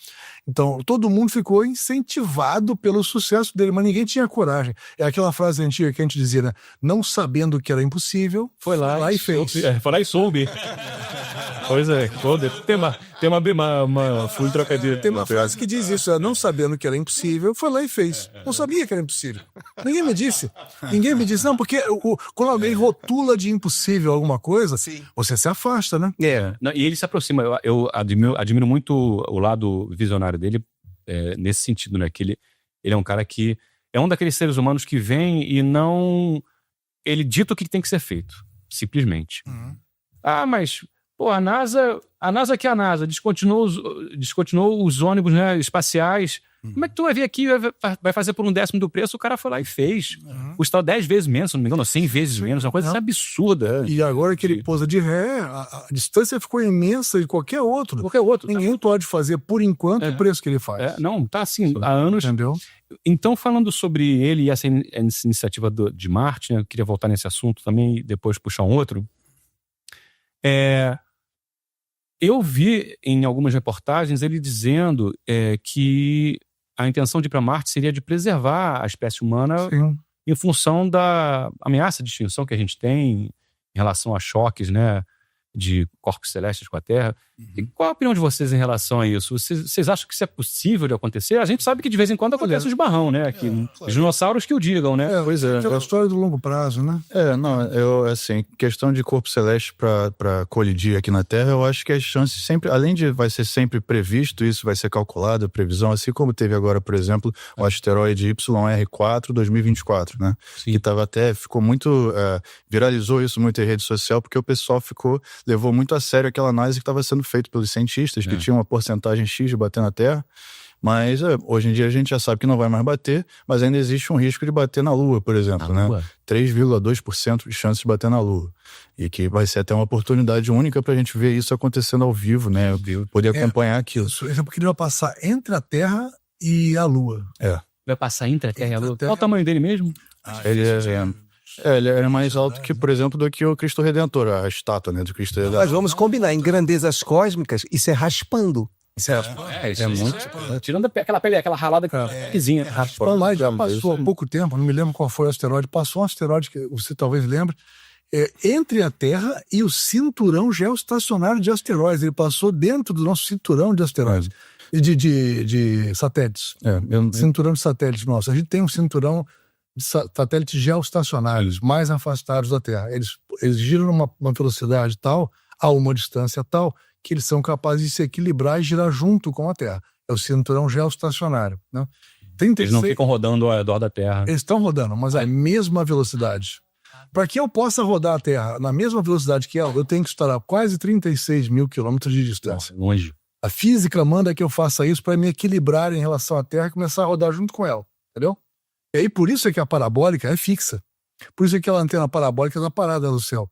Então, todo mundo ficou incentivado pelo sucesso dele, mas ninguém tinha coragem. É aquela frase antiga que a gente dizia, né? Não sabendo que era impossível, foi lá e fez. Foi lá e soube. Pois é, tem uma full trocadilha. Tem uma frase que diz isso, não sabendo que era impossível, foi lá e fez. Não sabia que era impossível. Ninguém me disse. Não, porque quando alguém rotula de impossível alguma coisa, você se afasta, né? E ele se aproxima. Eu admiro muito o lado visionário dele, nesse sentido, né? Que ele é um cara que é um daqueles seres humanos que vem e não... Ele dita o que tem que ser feito, simplesmente. Mas... Pô, a NASA que é a NASA, descontinuou os ônibus, né, espaciais. Como é que tu vai vir aqui e vai fazer por 1/10 do preço? O cara foi lá e fez. Custou 10 vezes menos, se não me engano, 100 vezes menos. Uma coisa absurda. E agora que ele pousa de ré, a distância ficou imensa de qualquer outro. Ninguém pode fazer, por enquanto, o preço que ele faz. Não, tá assim, há anos. Entendeu? Então, falando sobre ele e essa iniciativa de Marte, né, eu queria voltar nesse assunto também e depois puxar um outro. Eu vi em algumas reportagens ele dizendo que a intenção de ir para Marte seria de preservar a espécie humana em função da ameaça de extinção que a gente tem em relação a choques, né, de corpos celestes com a Terra. E qual a opinião de vocês em relação a isso? Vocês acham que isso é possível de acontecer? A gente sabe que de vez em quando acontece um esbarrão, né? Os dinossauros que o digam, né? Pois é. É a história do longo prazo, né? Questão de corpo celeste para colidir aqui na Terra, eu acho que as chances sempre, além de vai ser sempre previsto, isso vai ser calculado, a previsão, assim como teve agora, por exemplo, o asteroide YR4 2024, né? Que ficou muito, viralizou isso muito em rede social, porque o pessoal levou muito a sério aquela análise que estava sendo feita pelos cientistas, que tinha uma porcentagem X de bater na Terra, mas hoje em dia a gente já sabe que não vai mais bater, mas ainda existe um risco de bater na Lua, por exemplo, né? 3,2% de chance de bater na Lua. E que vai ser até uma oportunidade única pra gente ver isso acontecendo ao vivo, né? Poder acompanhar aquilo. Isso é porque ele vai passar entre a Terra e a Lua. Vai passar entre a Terra e a Lua? Qual o tamanho dele mesmo? Ele é mais alto que, por exemplo, do que o Cristo Redentor, a estátua, né, do Cristo Redentor. Mas vamos combinar, em grandezas cósmicas, isso é raspando. Isso é muito... Tirando aquela pele, aquela ralada pequenininha. Raspando. Mas já passou há pouco tempo, não me lembro qual foi o asteroide, passou um asteroide que você talvez lembre, entre a Terra e o cinturão geoestacionário de asteroides. Ele passou dentro do nosso cinturão de asteroides. De satélites. Cinturão de satélites nosso. A gente tem um cinturão de satélites geoestacionários mais afastados da Terra. Eles giram numa velocidade tal, a uma distância tal, que eles são capazes de se equilibrar e girar junto com a Terra. É o cinturão geoestacionário, né? Eles não ficam rodando ao redor da Terra. Eles estão rodando, mas a mesma velocidade. Para que eu possa rodar a Terra na mesma velocidade que ela, eu tenho que estar a quase 36 mil quilômetros de distância. Longe. A física manda que eu faça isso para me equilibrar em relação à Terra e começar a rodar junto com ela, entendeu? E aí por isso é que a parabólica é fixa. Por isso é que aquela antena parabólica está parada no céu.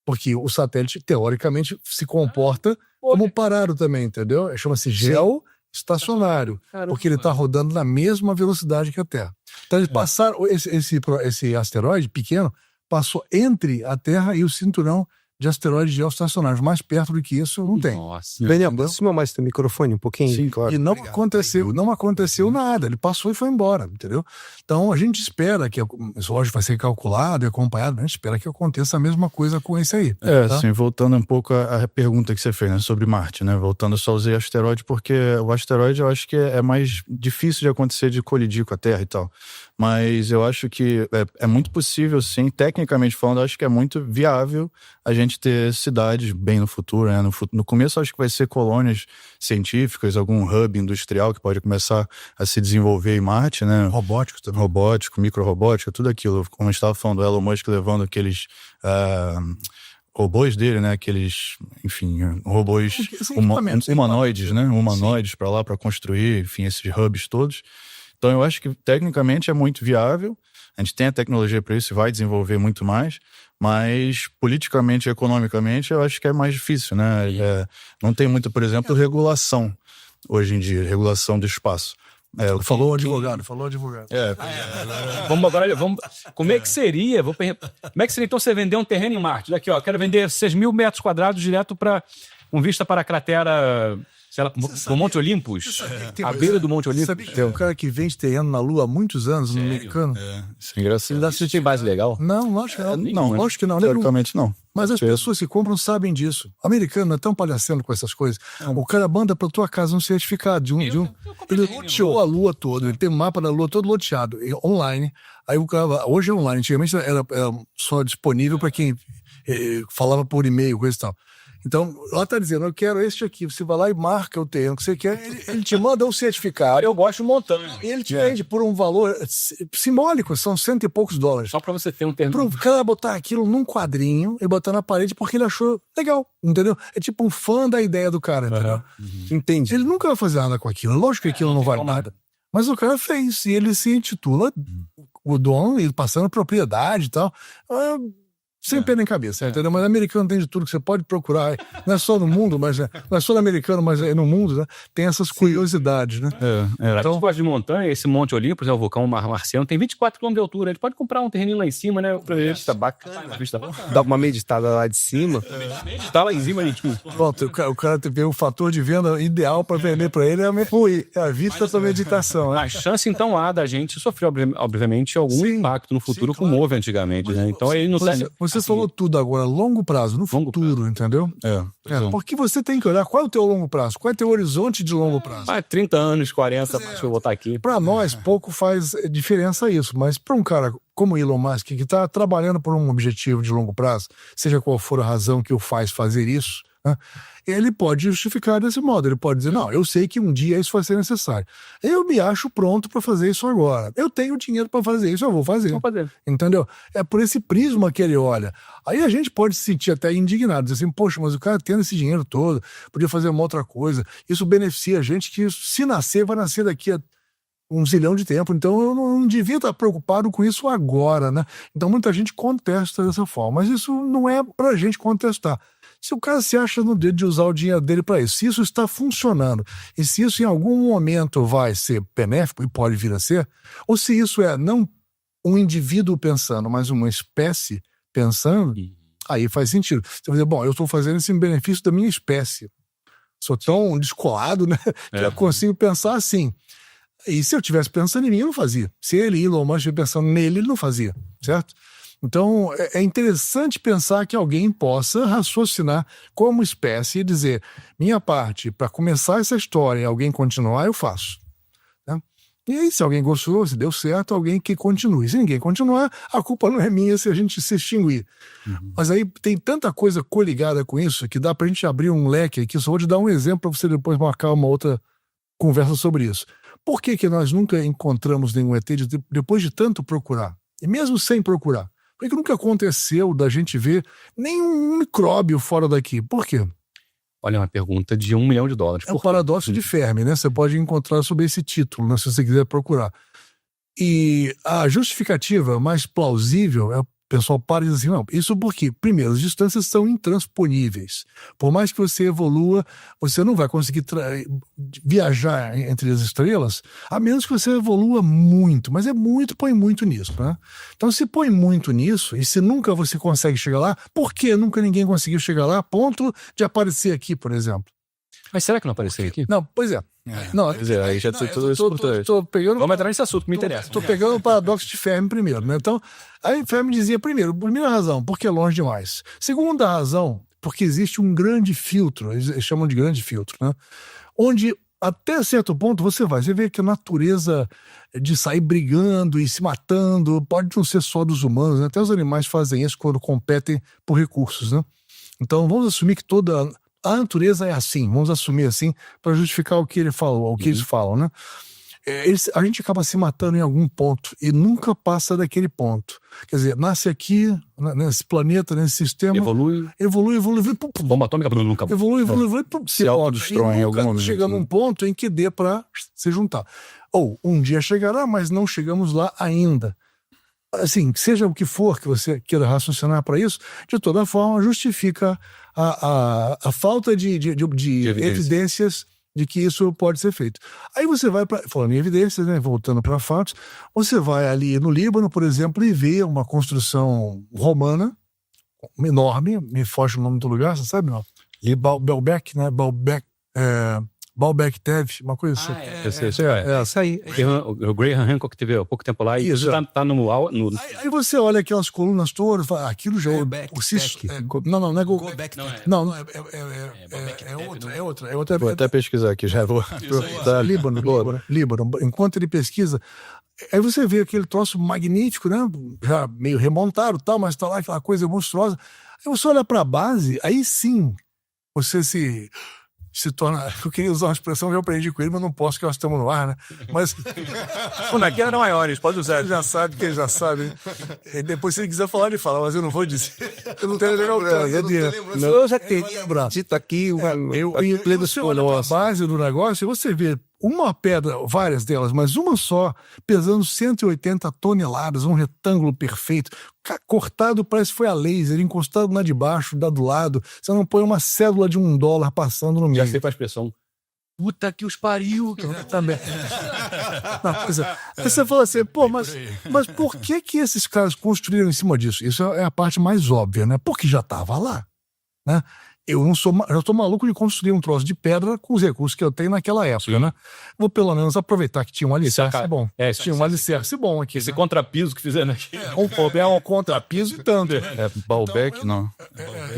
Porque o satélite, teoricamente, se comporta como parado também, entendeu? Chama-se geoestacionário, porque ele está rodando na mesma velocidade que a Terra. Então, eles passaram, esse asteroide pequeno passou entre a Terra e o cinturão de asteroides geoestacionários. Mais perto do que isso, não tem. Nossa. Daniel, aproxima mais teu microfone um pouquinho. Sim, claro. E não aconteceu nada. Ele passou e foi embora, entendeu? Então, a gente espera que isso hoje vai ser calculado e acompanhado, mas a gente espera que aconteça a mesma coisa com esse aí. Tá? Sim, voltando um pouco à pergunta que você fez, né, sobre Marte, né? Voltando, eu só usei asteroide porque o asteroide eu acho que é mais difícil de acontecer, de colidir com a Terra e tal. Mas eu acho que é muito possível, sim, tecnicamente falando, eu acho que é muito viável a gente ter cidades bem no futuro, né? No começo, eu acho que vai ser colônias científicas, algum hub industrial que pode começar a se desenvolver em Marte, né? Robótico também. Robótico, micro-robótica, tudo aquilo. Como a gente estava falando, o Elon Musk levando aqueles robôs dele, né? Aqueles, enfim, robôs humanoides, né? Humanoides para lá, para construir, enfim, esses hubs todos. Então eu acho que tecnicamente é muito viável, a gente tem a tecnologia para isso e vai desenvolver muito mais, mas politicamente e economicamente eu acho que é mais difícil, né? Não tem muita, por exemplo, regulação hoje em dia, regulação do espaço. Falou advogado. Vamos. Como é que seria? Como é que seria então você vender um terreno em Marte? Daqui, ó, quero vender 6.000 metros quadrados direto com vista para a cratera, sei lá, do Monte Olympus, à beira do Monte Olympus. Sabe que tem um cara que vende terreno na Lua há muitos anos, no americano? Isso é engraçado. Você tem base legal? Não, lógico que não. Não, Lógico que não. teoricamente não. Mas as pessoas que compram sabem disso. O americano não é tão palhaçando com essas coisas. O cara manda pra tua casa um certificado ele loteou a Lua toda. Ele tem um mapa da Lua todo loteado, online. Aí o cara, hoje é online. Antigamente era só disponível para quem falava por e-mail, coisa e tal. Então, lá tá dizendo, eu quero este aqui. Você vai lá e marca o terreno que você quer. Ele te manda um certificado. Eu gosto de montanha. E ele te vende por um valor simbólico, são $100 e poucos. Só pra você ter um terreno. Pro cara botar aquilo num quadrinho e botar na parede porque ele achou legal, entendeu? É tipo um fã da ideia do cara, entendeu? Entendi. Ele nunca vai fazer nada com aquilo. Lógico que aquilo não vale nada. Mas o cara fez. E ele se intitula o dono, ele passando propriedade e tal. Sem pena em cabeça, entendeu? Mas americano tem de tudo que você pode procurar. Não é só no mundo, mas não é só no americano, mas no mundo, né? Tem essas curiosidades, né? Então, você gosta de montanha, esse Monte Olympus, o vulcão marciano, tem 24 km de altura. Ele pode comprar um terreninho lá em cima, né? Tá bacana. Dá uma meditada lá de cima. Tá lá em cima, Pronto, o cara tem um fator de venda ideal para vender para ele é a vista da meditação, né? A chance, então, há da gente sofrer, obviamente, algum impacto no futuro, como houve antigamente, né? Então, ele não tem... Você falou tudo agora, longo prazo, no futuro, entendeu? Porque você tem que olhar qual é o teu longo prazo, qual é o teu horizonte de longo prazo. 30 anos, 40, acho que eu vou botar aqui. Para nós, pouco faz diferença isso, mas para um cara como Elon Musk, que está trabalhando por um objetivo de longo prazo, seja qual for a razão que o faz fazer isso, né, ele pode justificar desse modo. Ele pode dizer, não, eu sei que um dia isso vai ser necessário. Eu me acho pronto para fazer isso agora. Eu tenho dinheiro para fazer isso, eu vou fazer. Entendeu? É por esse prisma que ele olha. Aí a gente pode se sentir até indignado, dizer assim, poxa, mas o cara tendo esse dinheiro todo, podia fazer uma outra coisa. Isso beneficia a gente que, se nascer, vai nascer daqui a um zilhão de tempo, então eu não devia estar preocupado com isso agora, né? Então muita gente contesta dessa forma, mas isso não é pra gente contestar. Se o cara se acha no dedo de usar o dinheiro dele para isso, se isso está funcionando, e se isso em algum momento vai ser benéfico, e pode vir a ser, ou se isso é não um indivíduo pensando, mas uma espécie pensando, aí faz sentido. Você vai dizer, bom, eu estou fazendo isso em benefício da minha espécie. Sou tão descolado, né, que eu consigo pensar assim. E se eu estivesse pensando em mim, eu não fazia. Se ele, Elon Musk, estivesse pensando nele, ele não fazia, certo? Então, é interessante pensar que alguém possa raciocinar como espécie e dizer, minha parte, para começar essa história e alguém continuar, eu faço. Né? E aí, se alguém gostou, se deu certo, alguém que continue. Se ninguém continuar, a culpa não é minha se a gente se extinguir. Mas aí tem tanta coisa coligada com isso que dá para a gente abrir um leque aqui. Só vou te dar um exemplo para você depois marcar uma outra conversa sobre isso. Por que nós nunca encontramos nenhum ET depois de tanto procurar? E mesmo sem procurar? Por que nunca aconteceu da gente ver nenhum micróbio fora daqui? Por quê? Olha, uma pergunta de $1 milhão. É o paradoxo de Fermi, né? Você pode encontrar sob esse título, né? Se você quiser procurar. E a justificativa mais plausível é o pessoal para e diz assim, não, isso porque, primeiro, as distâncias são intransponíveis. Por mais que você evolua, você não vai conseguir viajar entre as estrelas, a menos que você evolua muito. Mas é muito, põe muito nisso, né? Então, se põe muito nisso, e se nunca você consegue chegar lá, por que nunca ninguém conseguiu chegar lá a ponto de aparecer aqui, por exemplo? Mas será que não apareceu aqui? Não, pois é. Não, quer dizer, aí já tudo isso por trás. Vamos entrar nesse assunto que me interessa. Estou pegando o paradoxo de Fermi primeiro, né? Então, aí Fermi dizia, primeira razão, porque é longe demais. Segunda razão, porque existe um grande filtro, eles chamam de grande filtro, né? Onde, até certo ponto, você vê que a natureza de sair brigando e se matando pode não ser só dos humanos, né? Até os animais fazem isso quando competem por recursos, né? Então, vamos assumir que toda a natureza é assim, vamos assumir assim, para justificar o que ele falou, o que eles falam, né? A gente acaba se matando em algum ponto e nunca passa daquele ponto. Quer dizer, nasce aqui, nesse planeta, nesse sistema, evolui, bomba atômica, nunca evolui, se autodestrói em algum momento. Chega num ponto em que dê para se juntar. Ou um dia chegará, mas não chegamos lá ainda. Assim, seja o que for que você queira raciocinar para isso, de toda forma justifica a falta de evidências de que isso pode ser feito. Aí você vai falando em evidências, né, voltando para fatos, você vai ali no Líbano, por exemplo, e vê uma construção romana enorme, me foge o nome do lugar, você sabe, não? E Baalbek, né? Baalbek Tev, uma coisa assim. Isso aí. O Graham Hancock teve há pouco tempo lá e isso tá no... Aí você olha aquelas colunas todas, fala, aquilo já o Cisco. Não é Gobekli. Não, é outra. Vou até pesquisar aqui, já vou. Líbano. Enquanto ele pesquisa, aí você vê aquele troço magnífico, né? Já meio remontado e tal, mas tá lá aquela coisa monstruosa. Aí você olha pra base, aí sim você se torna... Eu queria usar uma expressão que eu aprendi com ele, mas não posso, porque nós estamos no ar, né? Mas... Aqui eram maiores, pode usar. Ele já sabe. E depois, se ele quiser falar, ele fala, mas eu não vou dizer. Eu não tenho legal. Eu já teria dito aqui a base do negócio, você vê uma pedra, várias delas, mas uma só, pesando 180 toneladas, um retângulo perfeito, cortado, parece que foi a laser, encostado na de baixo, da do lado. Você não põe uma cédula de $1 passando no meio. Já sei para a expressão. Puta que os pariu. Também. Aí você fala assim, pô, mas por que esses caras construíram em cima disso? Isso é a parte mais óbvia, né? Porque já estava lá, né? Eu tô maluco de construir um troço de pedra com os recursos que eu tenho naquela época, né? Vou pelo menos aproveitar que tinha um alicerce bom. Tinha um alicerce bom aqui. Esse contrapiso que fizeram aqui. É um contrapiso e tanto. Baalbek, não.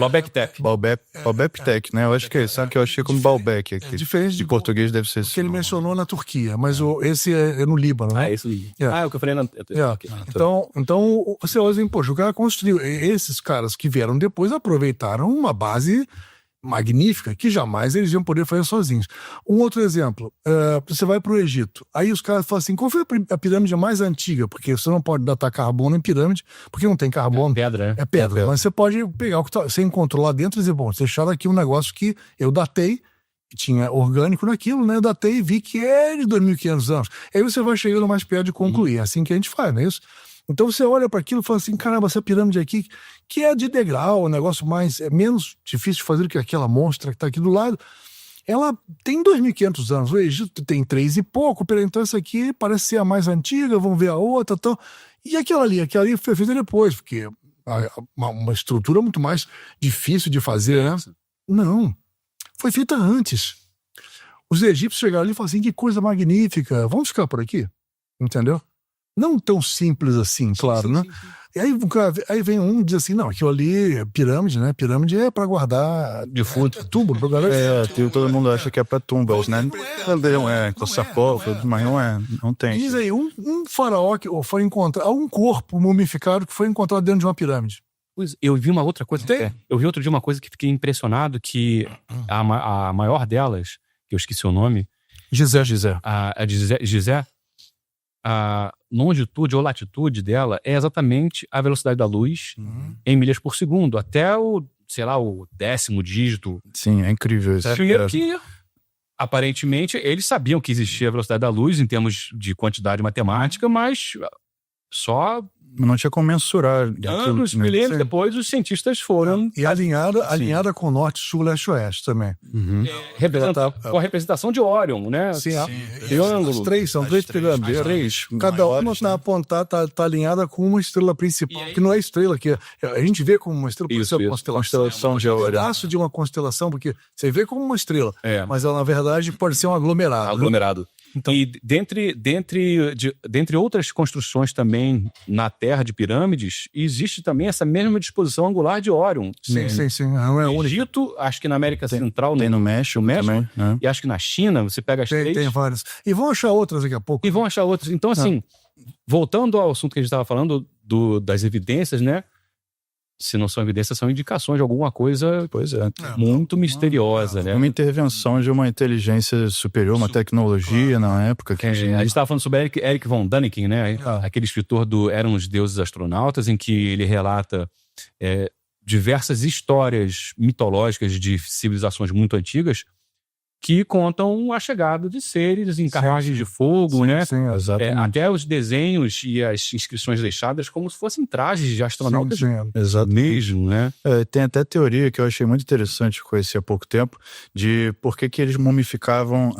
Baalbek Tech. Baalbek Tech, né? Eu acho que é isso. Sabe que eu achei como Baalbek aqui. Diferente de português deve ser que ele mencionou na Turquia, mas esse é no Líbano, né? Isso. O que eu falei na... Então, você olha assim, poxa, o cara construiu. Esses caras que vieram depois aproveitaram uma base magnífica que jamais eles iam poder fazer sozinhos. Um outro exemplo, você vai para o Egito, aí os caras falam assim, qual foi a pirâmide mais antiga? Porque você não pode datar carbono em pirâmide, porque não tem carbono. É pedra. Mas você pode pegar o que você encontrou lá dentro e dizer, bom, você acharam aqui um negócio que eu datei, tinha orgânico naquilo, né? Eu datei e vi que é de 2.500 anos. Aí você vai chegando mais perto de concluir. É assim que a gente faz, não é isso? Então você olha para aquilo e fala assim, caramba, essa pirâmide aqui, que é de degrau, um negócio é menos difícil de fazer do que aquela monstra que está aqui do lado, ela tem 2.500 anos, o Egito tem 3 e pouco, então essa aqui parece ser a mais antiga, vamos ver a outra e tal. E aquela ali foi feita depois, porque uma estrutura muito mais difícil de fazer, né? Não, foi feita antes. Os egípcios chegaram ali e falaram assim, que coisa magnífica, vamos ficar por aqui, entendeu? Não tão simples assim, claro, né? E aí vem um e diz assim, não, aquilo ali é pirâmide, né? Pirâmide é para guardar defunto, túmulo, para guardar... todo mundo acha que é para tumbas, né? Não é, com sarcófago, mas não tem. Diz aí, um faraó que foi encontrar, um corpo mumificado que foi encontrado dentro de uma pirâmide. Pois, eu vi uma outra coisa, eu vi outro dia uma coisa que fiquei impressionado, que a maior delas, que eu esqueci o nome... Gizé. A Gizé, a longitude ou latitude dela é exatamente a velocidade da luz em milhas por segundo, até o 10º dígito. Sim, é incrível isso. Que, aparentemente, eles sabiam que existia a velocidade da luz em termos de quantidade matemática, mas só... Não tinha como mensurar. Anos, milênios depois, os cientistas foram... E alinhada com norte, sul, leste, oeste também. Com a representação de Órion, né? Sim. Triângulo. São três pirâmides. Cada uma está apontada, tá alinhada com uma estrela principal, que não é estrela, que a gente vê como uma estrela, isso, uma constelação de Órion. Pedaço de uma constelação, porque você vê como uma estrela, mas ela, na verdade, pode ser um aglomerado. Então, e dentre outras construções também na Terra de pirâmides, existe também essa mesma disposição angular de Órion. Sim. Não é no Egito, acho que na América Central... Tem no México também. E acho que na China, você pega as três... Tem várias. E vão achar outras daqui a pouco. Então, assim, voltando ao assunto que a gente estava falando das evidências, né? Se não são evidências, são indicações de alguma coisa muito misteriosa, né? Uma intervenção de uma inteligência superior, uma tecnologia na época. A gente estava falando sobre Eric von Däniken, né? Aquele escritor do Eram os Deuses Astronautas, em que ele relata diversas histórias mitológicas de civilizações muito antigas, que contam a chegada de seres em carruagens de fogo, né? Sim, exatamente. Até os desenhos e as inscrições deixadas como se fossem trajes de astronautas mesmo, né? Tem até teoria que eu achei muito interessante, conheci há pouco tempo, de por que eles mumificavam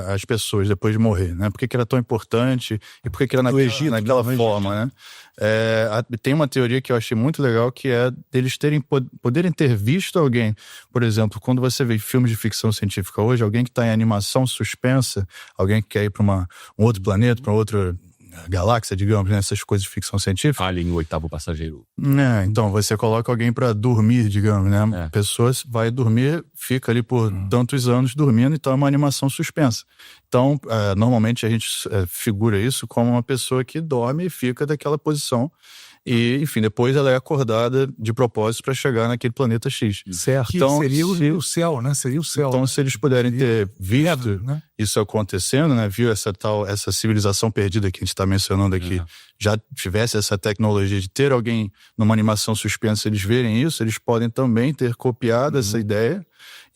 as pessoas depois de morrer, né? Por que era tão importante e por que era naquela forma, né? Tem uma teoria que eu achei muito legal, que é deles poderem ter visto alguém, por exemplo, quando você vê filmes de ficção científica hoje, alguém que está em animação suspensa, alguém que quer ir para um outro planeta, para outra galáxia, digamos, né? Essas coisas de ficção científica. Alien, o oitavo passageiro. Então, você coloca alguém para dormir, digamos, né? A pessoa vai dormir, fica ali por tantos anos dormindo, então é uma animação suspensa. Então, normalmente a gente figura isso como uma pessoa que dorme e fica daquela posição. E, enfim, depois ela é acordada de propósito para chegar naquele planeta X. Certo. Então, seria o céu, né? Seria o céu. Então, se eles puderem ter visto isso acontecendo, né? Viu essa civilização perdida que a gente está mencionando aqui, já tivesse essa tecnologia de ter alguém numa animação suspensa, eles verem isso, eles podem também ter copiado essa ideia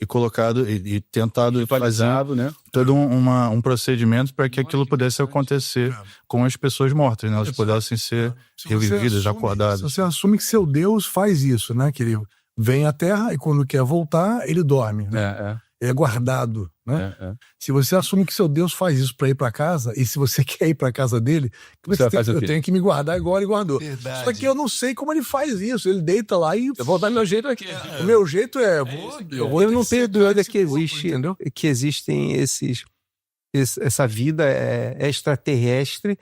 e colocado e tentado fazer, né, todo um procedimento para que aquilo pudesse acontecer com as pessoas mortas, né? Elas pudessem ser revividas, acordadas. Você assume que seu Deus faz isso, né? Que ele vem à Terra e quando quer voltar, ele dorme. Né? Ele é guardado, né? Se você assume que seu Deus faz isso para ir para casa, e se você quer ir para casa dele, eu tenho que me guardar igual ele guardou. Verdade. Só que eu não sei como ele faz isso. Ele deita lá e... Eu vou dar meu jeito aqui. O meu jeito eu não tenho dúvida que existem essa vida extraterrestre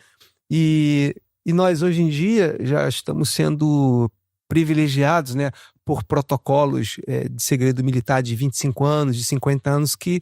e nós hoje em dia já estamos sendo privilegiados, né, por protocolos de segredo militar de 25 anos, de 50 anos que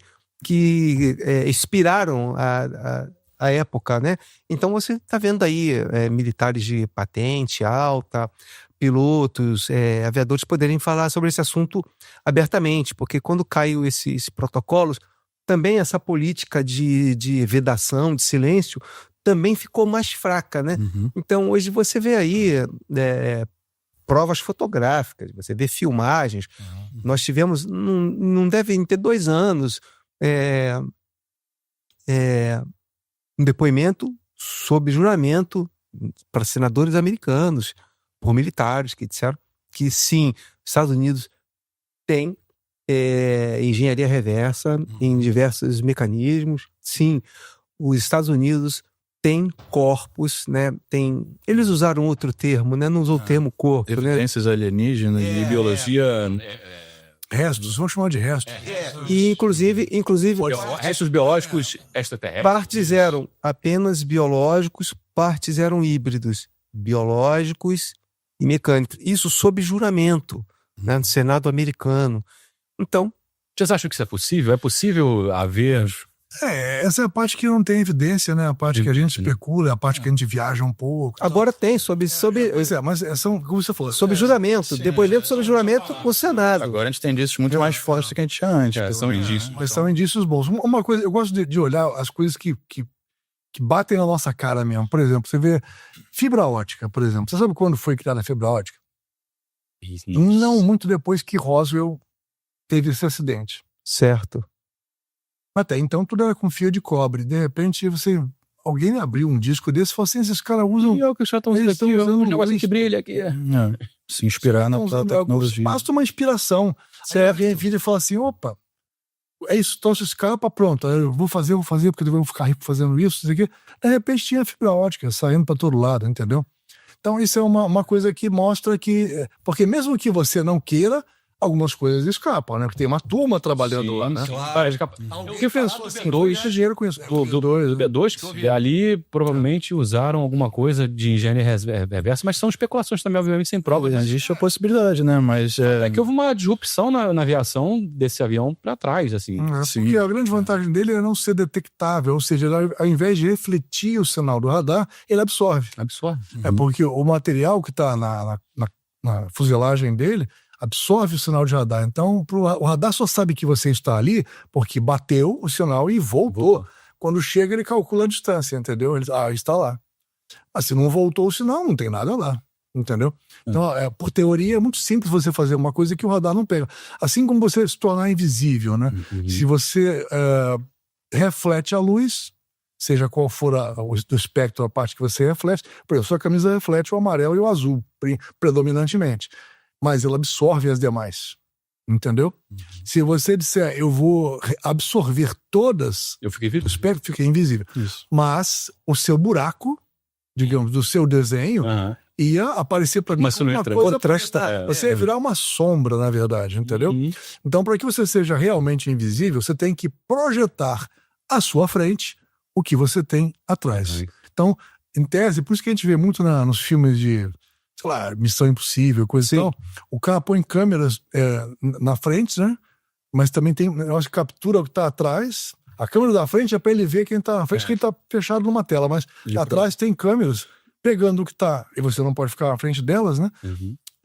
inspiraram a época, né? Então você está vendo aí militares de patente alta, pilotos, aviadores poderem falar sobre esse assunto abertamente, porque quando caiu esses protocolos, também essa política de vedação, de silêncio, também ficou mais fraca, né? Então hoje você vê aí provas fotográficas, você vê filmagens. Nós tivemos, não devem ter 2 anos, um depoimento sob juramento para senadores americanos, por militares, que disseram que sim, Estados Unidos tem engenharia reversa em diversos mecanismos. Sim, os Estados Unidos tem corpos, né? Eles usaram outro termo, né? Não usou o termo corpo, evidências alienígenas e biologia... restos, vamos chamar de restos. E inclusive restos biológicos extraterrestres. Partes eram apenas biológicos, partes eram híbridos, biológicos e mecânicos. Isso sob juramento, né? No Senado americano. Então, vocês acham que isso é possível? É possível haver... essa é a parte que não tem evidência, né? A parte que a gente especula, a parte que a gente viaja um pouco. Agora tem, mas são, como você falou, sob juramento, depoimento sob juramento com o Senado. Agora a gente tem indícios muito mais fortes do que a gente tinha antes. São indícios. Mas são indícios bons. Uma coisa, eu gosto de olhar as coisas que batem na nossa cara mesmo. Por exemplo, você vê fibra ótica, por exemplo. Você sabe quando foi criada a fibra ótica? Não muito depois que Roswell teve esse acidente. Certo. Até então tudo era com fio de cobre. De repente alguém abriu um disco desse e falou assim: esses caras usam. E o que os caras estão usando um negócio que brilha aqui. Se inspirar na tecnologia. Basta uma inspiração. Você vem vídeo e fala assim: opa, é isso, trouxe esse cara para pronto. Eu vou fazer, porque eu vou ficar rico fazendo isso, aqui. De repente tinha fibra ótica saindo para todo lado, entendeu? Então isso é uma coisa que mostra que. Porque mesmo que você não queira, algumas coisas escapam, né? Porque tem uma turma trabalhando lá, né? Claro. O que fez? Isso é dinheiro com isso. Do B2, que ali provavelmente usaram alguma coisa de engenharia reversa, mas são especulações também, obviamente, sem provas. Né? Existe a possibilidade, né? Mas é que houve uma disrupção na aviação desse avião para trás, assim. Porque a grande vantagem dele é não ser detectável, ou seja, ao invés de refletir o sinal do radar, ele absorve. É porque o material que está na fuselagem dele absorve o sinal de radar. Então, o radar só sabe que você está ali porque bateu o sinal e voltou. Quando chega, ele calcula a distância, entendeu? Ele está lá. Mas se não voltou o sinal, não tem nada lá. Entendeu? Então, por teoria, é muito simples você fazer uma coisa que o radar não pega. Assim como você se tornar invisível, né? Se você reflete a luz, seja qual for do espectro a parte que você reflete, por exemplo, sua camisa reflete o amarelo e o azul, predominantemente. Mas ela absorve as demais. Entendeu? Se você disser, eu vou absorver todas, eu fiquei invisível. O espectro fica invisível. Isso. Mas o seu buraco, digamos, do seu desenho, ia aparecer para mim uma coisa contrastar. Você ia virar uma sombra, na verdade, entendeu? Então, para que você seja realmente invisível, você tem que projetar à sua frente o que você tem atrás. Então, em tese, por isso que a gente vê muito nos filmes de, sei lá, Missão Impossível, coisa e tal, o cara põe câmeras na frente, né? Mas também tem um negócio que captura o que está atrás. A câmera da frente é para ele ver quem está na frente, quem está fechado numa tela, mas atrás tem câmeras pegando o que está, e você não pode ficar na frente delas, né?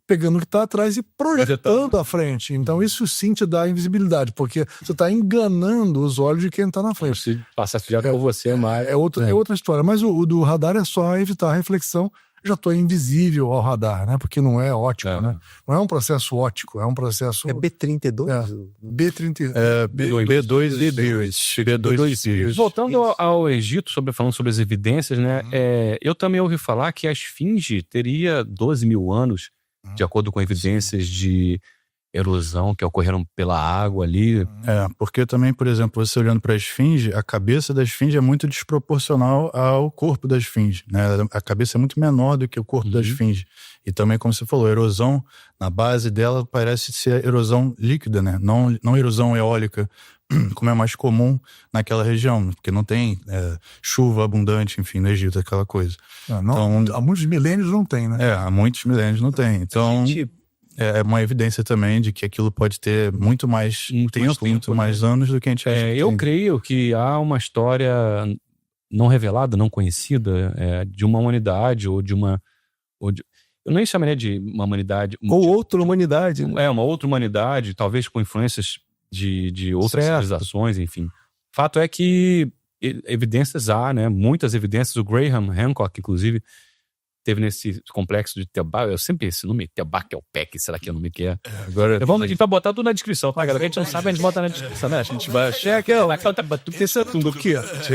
Pegando o que está atrás e projetando à frente. Então isso sim te dá invisibilidade, porque você está enganando os olhos de quem está na frente. Se passasse direto por você, mas... É outra história. Mas o do radar é só evitar a reflexão. Já estou invisível ao radar, né? Porque não é ótico, né? Não é um processo ótico, é um processo... É B32? B32. B2 Voltando ao Egito, falando sobre as evidências, né? Eu também ouvi falar que a Esfinge teria 12 mil anos, de acordo com evidências de erosão que ocorreram pela água ali. Porque também, por exemplo, você olhando para a esfinge, a cabeça da esfinge é muito desproporcional ao corpo da esfinge, né? A cabeça é muito menor do que o corpo da esfinge. E também, como você falou, a erosão na base dela parece ser erosão líquida, né? Não erosão eólica, como é mais comum naquela região, porque não tem chuva abundante, enfim, no Egito, aquela coisa. Então, há muitos milênios não tem, né? Há muitos milênios não tem. Então... É uma evidência também de que aquilo pode ter muito mais tempo, muito mais anos do que a gente acha. Eu creio que há uma história não revelada, não conhecida, de uma humanidade ou de uma... eu nem chamaria de uma humanidade... Ou outra humanidade. Uma outra humanidade, talvez com influências de outras civilizações, enfim. Fato é que evidências há, né? Muitas evidências. O Graham Hancock, inclusive, teve nesse complexo de Tebá, eu sempre esse nome, Tebá, que é o PEC, será que é o nome que é? Agora, a gente vai botar tudo na descrição, tá, galera? A gente não sabe, a gente bota na descrição, né? A gente vai... É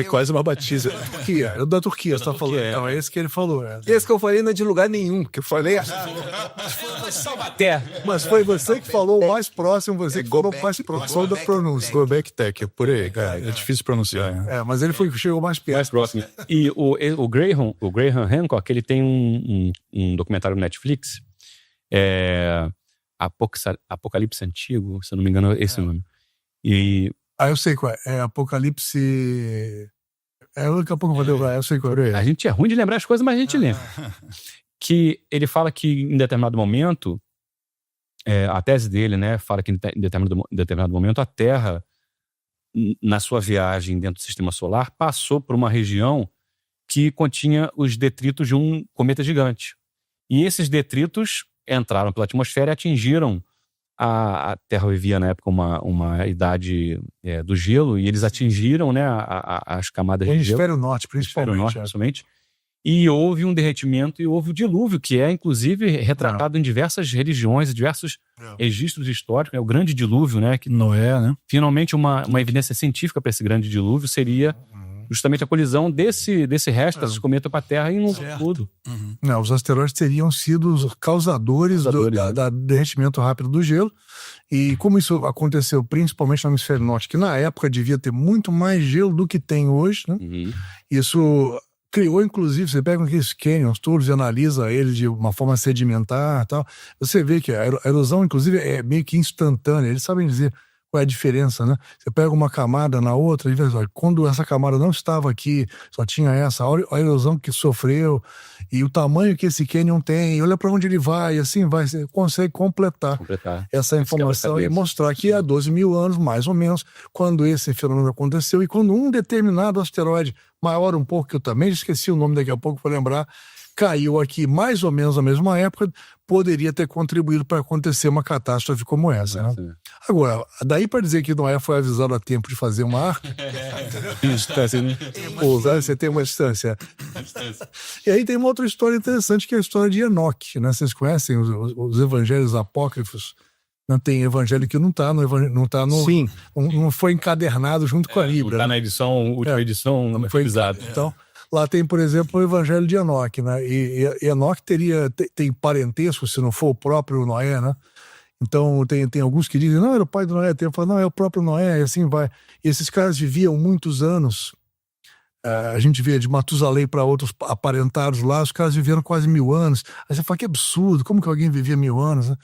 quase uma batiza. Turquia, é da Turquia, você tá falando. Não, é esse que ele falou. Esse que eu falei não é de lugar nenhum, que eu falei... Mas foi você que falou o mais próximo, você que falou mais próximo da pronúncia. Göbekli Tepe, por aí, cara. É difícil pronunciar. Mas ele chegou mais perto. Mais próximo. E o Graham Hancock, ele tem um documentário no Netflix, Apocalipse Antigo, se eu não me engano, esse nome. Eu sei qual é. É Apocalipse... daqui a pouco eu vou lembrar, eu sei qual é. A gente é ruim de lembrar as coisas, mas a gente lembra. Que ele fala que em determinado momento, a tese dele, né, fala que em determinado momento a Terra, na sua viagem dentro do sistema solar, passou por uma região que continha os detritos de um cometa gigante. E esses detritos entraram pela atmosfera e atingiram a Terra vivia na época uma idade do gelo, e eles atingiram, né, as camadas de gelo. Hemisfério norte, principalmente. E houve um derretimento e houve o dilúvio, que é inclusive retratado em diversas religiões, diversos registros históricos. O grande dilúvio, né? Que Noé, né? Finalmente uma evidência científica para esse grande dilúvio seria justamente a colisão desse resto das cometas com a Terra e não tudo. Não, os asteroides teriam sido os causadores do derretimento rápido do gelo. E como isso aconteceu principalmente no hemisfério norte, que na época devia ter muito mais gelo do que tem hoje, né? Isso criou, inclusive, você pega aqueles canyons todos e analisa eles de uma forma sedimentar e tal, você vê que a erosão, inclusive, é meio que instantânea. Eles sabem dizer qual é a diferença, né? Você pega uma camada na outra e vê, olha, quando essa camada não estava aqui, só tinha essa, olha a erosão que sofreu e o tamanho que esse canyon tem, olha para onde ele vai, e assim vai, você consegue completar essa informação e mostrar que há 12 mil anos, mais ou menos, quando esse fenômeno aconteceu e quando um determinado asteroide, maior um pouco, que eu também esqueci o nome, daqui a pouco vou lembrar, caiu aqui mais ou menos na mesma época, poderia ter contribuído para acontecer uma catástrofe como essa. Né? Agora, daí para dizer que Noé foi avisado a tempo de fazer uma arca, você tem uma distância. E aí tem uma outra história interessante, que é a história de Enoque. Né? Vocês conhecem os evangelhos apócrifos? Não tem evangelho que não foi encadernado junto com a Bíblia. Não tá na edição, última edição, não foi exato. Então, lá tem, por exemplo, o evangelho de Enoque, né? E Enoque tem parentesco, se não for o próprio Noé, né? Então, tem alguns que dizem, não, era o pai do Noé. Tem falam, não, é o próprio Noé, e assim vai. E esses caras viviam muitos anos. A gente vê de Matusalém para outros aparentados lá, os caras viveram quase 1000 anos. Aí você fala, que absurdo, como que alguém vivia 1000 anos, né?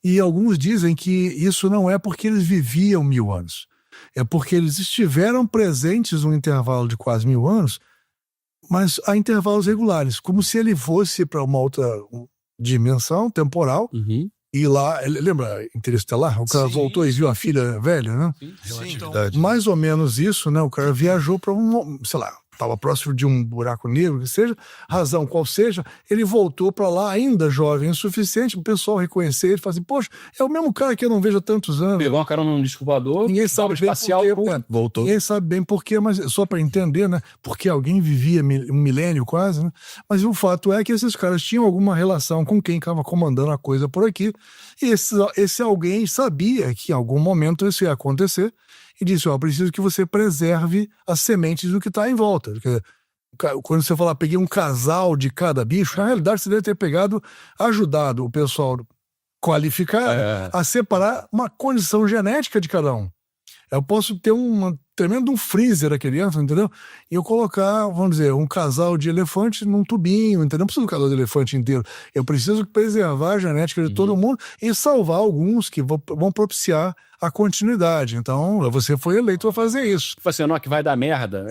E alguns dizem que isso não é porque eles viviam 1000 anos. É porque eles estiveram presentes num intervalo de quase 1000 anos, mas a intervalos regulares. Como se ele fosse para uma outra dimensão temporal. Uhum. E lá, lembra Interestelar? O cara voltou e viu a filha velha, né? Sim, então, mais ou menos isso, né? O cara viajou para sei lá, estava próximo de um buraco negro, que seja, razão qual seja, ele voltou para lá ainda jovem o suficiente para o pessoal reconhecer ele e falar assim, poxa, é o mesmo cara que eu não vejo há tantos anos. Pegou uma cara num disco voador, ninguém sabe bem espacial, voltou. Ninguém sabe bem por quê, mas só para entender, né? Porque alguém vivia um milênio quase, né? Mas o fato é que esses caras tinham alguma relação com quem estava comandando a coisa por aqui, e esse alguém sabia que em algum momento isso ia acontecer, e disse, preciso que você preserve as sementes do que está em volta. Porque quando você fala, peguei um casal de cada bicho, na realidade você deve ter ajudado o pessoal qualificado a separar uma condição genética de cada um. Eu posso ter tremendo um freezer aqui dentro, entendeu? E eu colocar, vamos dizer, um casal de elefante num tubinho, entendeu? Não preciso do casal de elefante inteiro. Eu preciso preservar a genética de todo mundo e salvar alguns que vão propiciar a continuidade. Então, você foi eleito a fazer isso. Você não, que vai dar merda.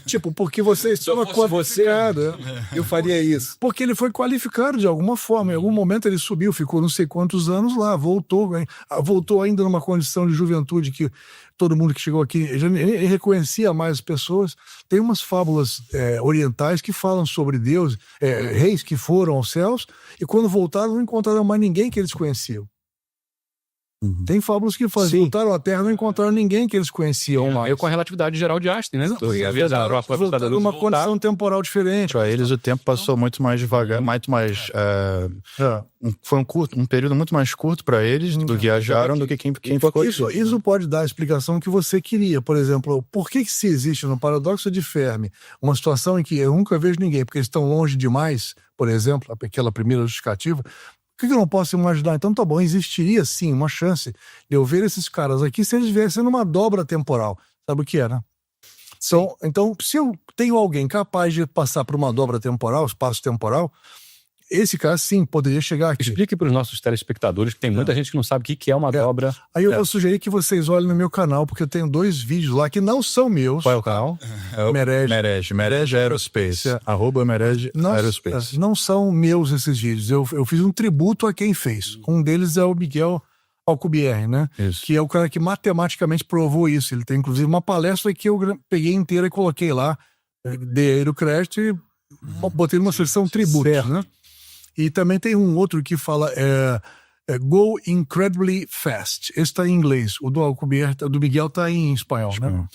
Tipo, porque você estava qualificado. Eu faria isso. Porque ele foi qualificado de alguma forma. Em algum momento ele subiu, ficou não sei quantos anos lá, voltou ainda numa condição de juventude que todo mundo que chegou aqui ele reconhecia mais as pessoas. Tem umas fábulas orientais que falam sobre Deus, reis que foram aos céus e quando voltaram não encontraram mais ninguém que eles conheciam. Uhum. Tem fábulas que voltaram à Terra e não encontraram ninguém que eles conheciam lá. Eu com a relatividade geral de Einstein, né? Voltaram numa condição temporal diferente. Para eles o tempo passou muito mais devagar, muito mais... Foi um período muito mais curto para eles do que viajaram do que quem ficou aqui. Isso pode dar a explicação que você queria. Por exemplo, por que se existe no paradoxo de Fermi uma situação em que eu nunca vejo ninguém, porque eles estão longe demais, por exemplo, aquela primeira justificativa. Por que eu não posso imaginar? Então tá bom, existiria sim uma chance de eu ver esses caras aqui se eles viessem numa dobra temporal. Sabe o que é, né? Então, se eu tenho alguém capaz de passar por uma dobra temporal, espaço temporal, esse cara sim poderia chegar aqui. Explique para os nossos telespectadores, que tem muita gente que não sabe o que é uma dobra. Aí eu sugeri que vocês olhem no meu canal, porque eu tenho 2 vídeos lá que não são meus. Qual é o canal? Merege Aerospace. @Merege Aerospace. Não são meus esses vídeos. Eu fiz um tributo a quem fez. Um deles é o Miguel Alcubierre, né? Isso. Que é o cara que matematicamente provou isso. Ele tem inclusive uma palestra que eu peguei inteira e coloquei lá, dei ele o crédito e botei numa sessão tributo, né? E também tem um outro que fala Go Incredibly Fast. Esse está em inglês. O do Alcubierre, do Miguel está em espanhol, né?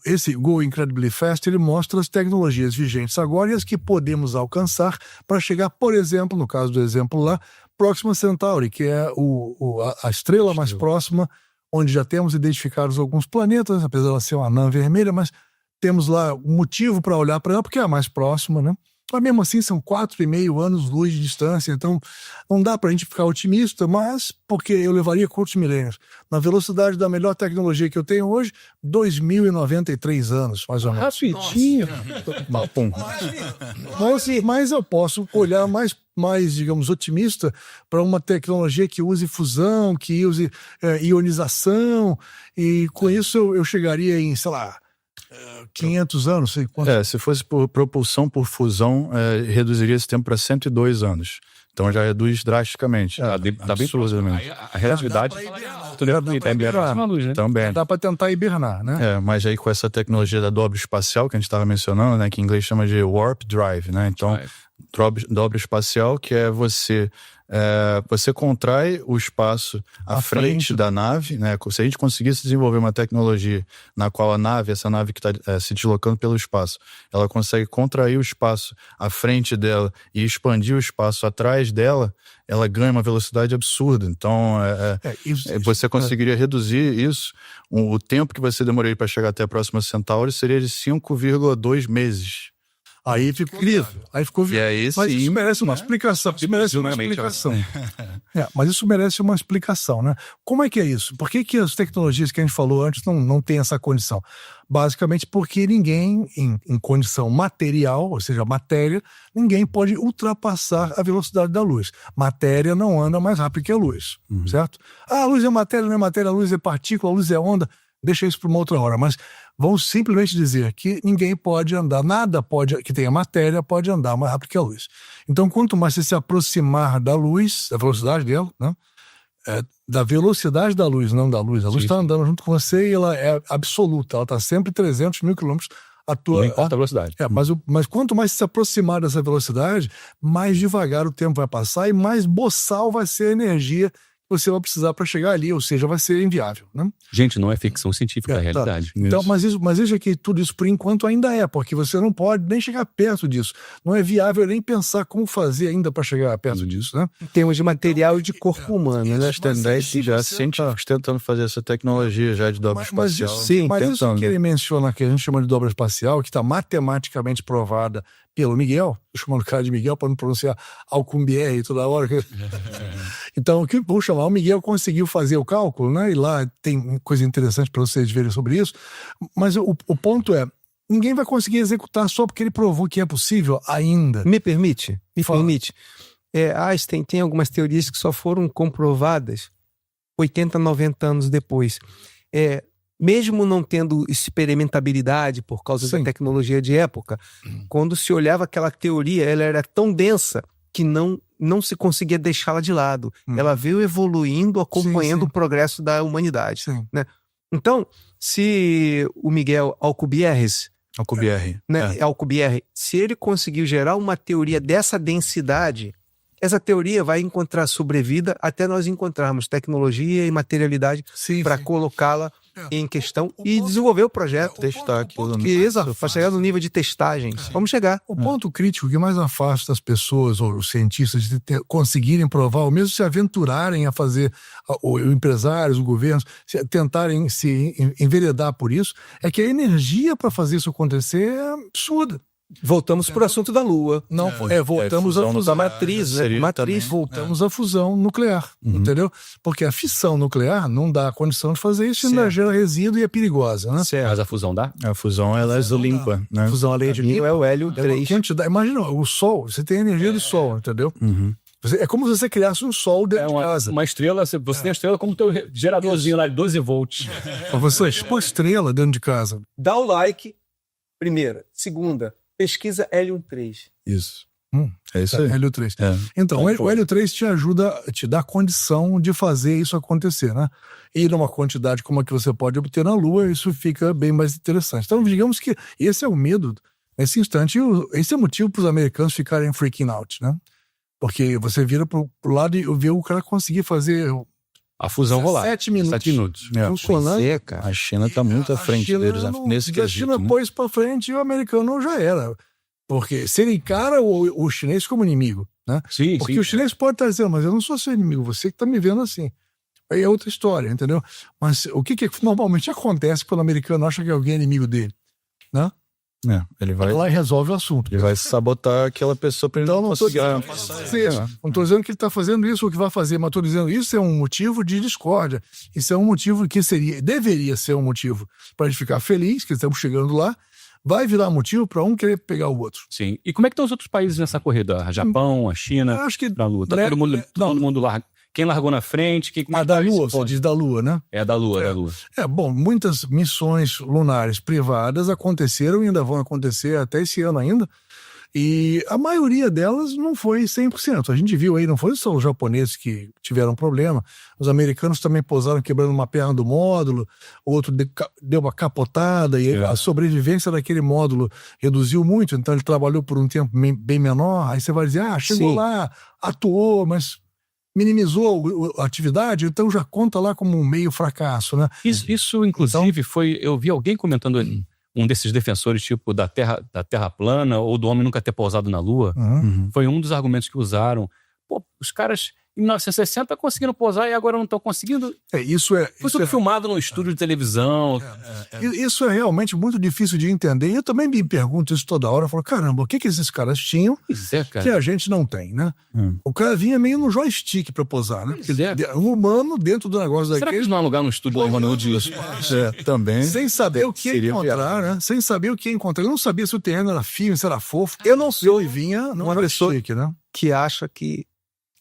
Esse Go Incredibly Fast, ele mostra as tecnologias vigentes agora e as que podemos alcançar para chegar, por exemplo, no caso do exemplo lá, Proxima Centauri, que é a estrela mais próxima, onde já temos identificados alguns planetas, apesar de ela ser uma anã vermelha, mas temos lá um motivo para olhar para ela, porque é a mais próxima, né? Mas mesmo assim são 4,5 anos-luz de distância, então não dá pra gente ficar otimista, mas porque eu levaria quantos milênios? Na velocidade da melhor tecnologia que eu tenho hoje, 2093 anos, mais ou menos. Rapidinho. Mas eu posso olhar mais, digamos, otimista para uma tecnologia que use fusão, que use ionização, e com isso eu chegaria em, sei lá, 500 anos, sei quanto. Se fosse por propulsão por fusão, reduziria esse tempo para 102 anos. Então já reduz drasticamente. Dá bem próximo. A relatividade... oportunidade de hibernar uma luz, né? Também. Dá para tentar hibernar, né? Mas aí com essa tecnologia da dobra espacial que a gente estava mencionando, né, que em inglês chama de warp drive, né? Então, dobra espacial, que é você contrai o espaço à frente da nave, né? Se a gente conseguisse desenvolver uma tecnologia na qual essa nave que está se deslocando pelo espaço, ela consegue contrair o espaço à frente dela e expandir o espaço atrás dela, ela ganha uma velocidade absurda. Então, você conseguiria reduzir isso. O tempo que você demoraria para chegar até a próxima Centauri seria de 5,2 meses. Aí ficou incrível. Aí ficou mas isso merece uma explicação. Mas isso merece uma explicação, né? Como é que é isso? Por que as tecnologias que a gente falou antes não têm essa condição? Basicamente porque ninguém, em condição material, ou seja, matéria, ninguém pode ultrapassar a velocidade da luz. Matéria não anda mais rápido que a luz, certo? A luz é matéria, não é matéria, a luz é partícula, a luz é onda. Deixa isso para uma outra hora, mas vamos simplesmente dizer que ninguém pode andar, nada que tenha matéria pode andar mais rápido que a luz. Então, quanto mais você se aproximar da luz, da velocidade dela, né? Da velocidade da luz, não da luz. A luz está andando junto com você e ela é absoluta, ela está sempre 300 mil quilômetros. Não importa a velocidade. Mas quanto mais se aproximar dessa velocidade, mais devagar o tempo vai passar e mais boçal vai ser a energia você vai precisar para chegar ali, ou seja, vai ser inviável, né? Gente, não é ficção científica, é realidade. Tá. Então, mas veja que tudo isso por enquanto ainda porque você não pode nem chegar perto disso. Não é viável nem pensar como fazer ainda para chegar perto disso, né? Em termos de material e de corpo humano, né? Já científicos tentando fazer essa tecnologia já de dobra espacial. Mas isso que ele menciona, que a gente chama de dobra espacial, que está matematicamente provada pelo Miguel, tô chamando o cara de Miguel para não pronunciar Alcubierre toda hora. Então, o que vou chamar, o Miguel conseguiu fazer o cálculo, né? E lá tem coisa interessante para vocês verem sobre isso. Mas o ponto é, ninguém vai conseguir executar só porque ele provou que é possível ainda. Me permite? Einstein tem algumas teorias que só foram comprovadas 80, 90 anos depois. Mesmo não tendo experimentabilidade por causa da tecnologia de época, quando se olhava aquela teoria, ela era tão densa que não se conseguia deixá-la de lado. Ela veio evoluindo, acompanhando o progresso da humanidade. Né? Então, se o Miguel Alcubierre, se ele conseguiu gerar uma teoria dessa densidade, essa teoria vai encontrar sobrevida até nós encontrarmos tecnologia e materialidade para colocá-la em questão e desenvolver o projeto. Testar aquilo. Exato, para chegar no nível de testagem. Vamos chegar. O ponto crítico que mais afasta as pessoas ou os cientistas de conseguirem provar, ou mesmo se aventurarem a fazer, os empresários, os governos, tentarem se enveredar por isso, é que a energia para fazer isso acontecer é absurda. Voltamos para o assunto da Lua. Voltamos à fusão matriz, voltamos à fusão nuclear, entendeu? Porque a fissão nuclear não dá condição de fazer isso, ainda gera resíduo e é perigosa, né? Mas a fusão dá? A fusão, ela é limpa, né? A fusão, ela é limpa. É o hélio 3. Imagina, o Sol, você tem a energia do Sol, entendeu? É como se você criasse um Sol dentro de casa. Uma estrela, você tem a estrela como teu geradorzinho lá de 12 volts. Você expõe estrela dentro de casa. Dá o like, primeira. Segunda, pesquisa hélio 3. Isso. É isso aí. Hélio 3. Então, o hélio 3 te ajuda, te dá condição de fazer isso acontecer, né? E numa quantidade como a que você pode obter na Lua, isso fica bem mais interessante. Então, digamos que esse é o medo, nesse instante, esse é o motivo para os americanos ficarem freaking out, né? Porque você vira pro lado e vê o cara conseguir fazer a fusão rolar. 7 minutos. 7 minutos. A China está muito à frente deles nesse quesito. A China pôs para frente e o americano já era. Porque se ele encara o chinês como inimigo, né? Porque o chinês pode estar dizendo, mas eu não sou seu inimigo, você que está me vendo assim. Aí é outra história, entendeu? Mas o que normalmente acontece quando o americano acha que alguém é inimigo dele, né? Ele vai lá e resolve o assunto. Ele vai sabotar aquela pessoa para ele não conseguir passar. Não estou dizendo que ele está fazendo isso ou que vai fazer, mas estou dizendo que isso é um motivo de discórdia. Isso é um motivo que deveria ser um motivo para a gente ficar feliz, que estamos chegando lá. Vai virar motivo para um querer pegar o outro. Sim. E como é que estão os outros países nessa corrida? Japão, a China, acho que pra Lua? Tá todo mundo larga. Quem largou na frente? Da Lua, você diz da Lua, né? Da Lua. Bom, muitas missões lunares privadas aconteceram e ainda vão acontecer até esse ano ainda. E a maioria delas não foi 100%. A gente viu aí, não foi só os japoneses que tiveram problema. Os americanos também pousaram quebrando uma perna do módulo, outro deu uma capotada, e a sobrevivência daquele módulo reduziu muito, então ele trabalhou por um tempo bem menor. Aí você vai dizer, chegou lá, atuou, mas minimizou a atividade, então já conta lá como um meio fracasso, né? Isso inclusive, foi... Eu vi alguém comentando um desses defensores, tipo, da terra plana ou do homem nunca ter pousado na Lua. Foi um dos argumentos que usaram. Pô, os caras, em 1960, conseguiram pousar e agora não estão conseguindo. Foi tudo filmado num estúdio de televisão. Isso é realmente muito difícil de entender. E eu também me pergunto isso toda hora. Eu falo, caramba, o que esses caras tinham que a gente não tem, né? O cara vinha meio no joystick pra pousar, né? Um humano dentro do negócio daquele. Será que eles não alugaram um estúdio lá em Hollywood? Também. Sem saber o que ia encontrar, né? Sem saber o que ia encontrar. Eu não sabia se o terreno era firme, se era fofo. Eu não sei. E vinha no joystick, né? Que acha que...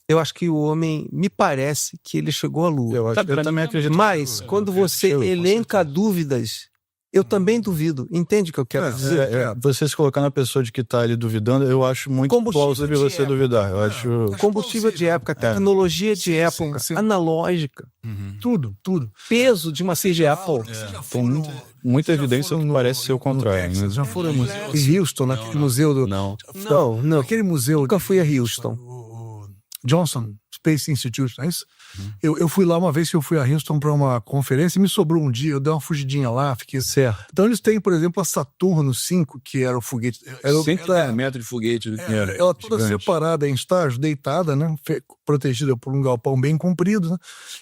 Eu acho que o homem, me parece que ele chegou à Lua. Eu também acredito. Mas, quando você elenca dúvidas, eu também duvido. Entende o que eu quero dizer? Você se colocar na pessoa de que está ali duvidando, eu acho muito plausível você duvidar. Eu acho... Combustível de época, tecnologia de época, analógica. Tudo. Peso de uma CGA, pô. Tem muita evidência, não parece ser o contrário. Né? Já foram em Houston, naquele museu do... Não. Aquele museu... Nunca fui a Houston. Johnson Space Institute, não é isso? Eu fui lá uma vez que eu fui a Houston para uma conferência e me sobrou um dia, eu dei uma fugidinha lá, fiquei certo. Então eles têm, por exemplo, a Saturno 5, que era o foguete... 130 metros de foguete. Ela toda separada em estágio, deitada, né? Protegida por um galpão bem comprido, né?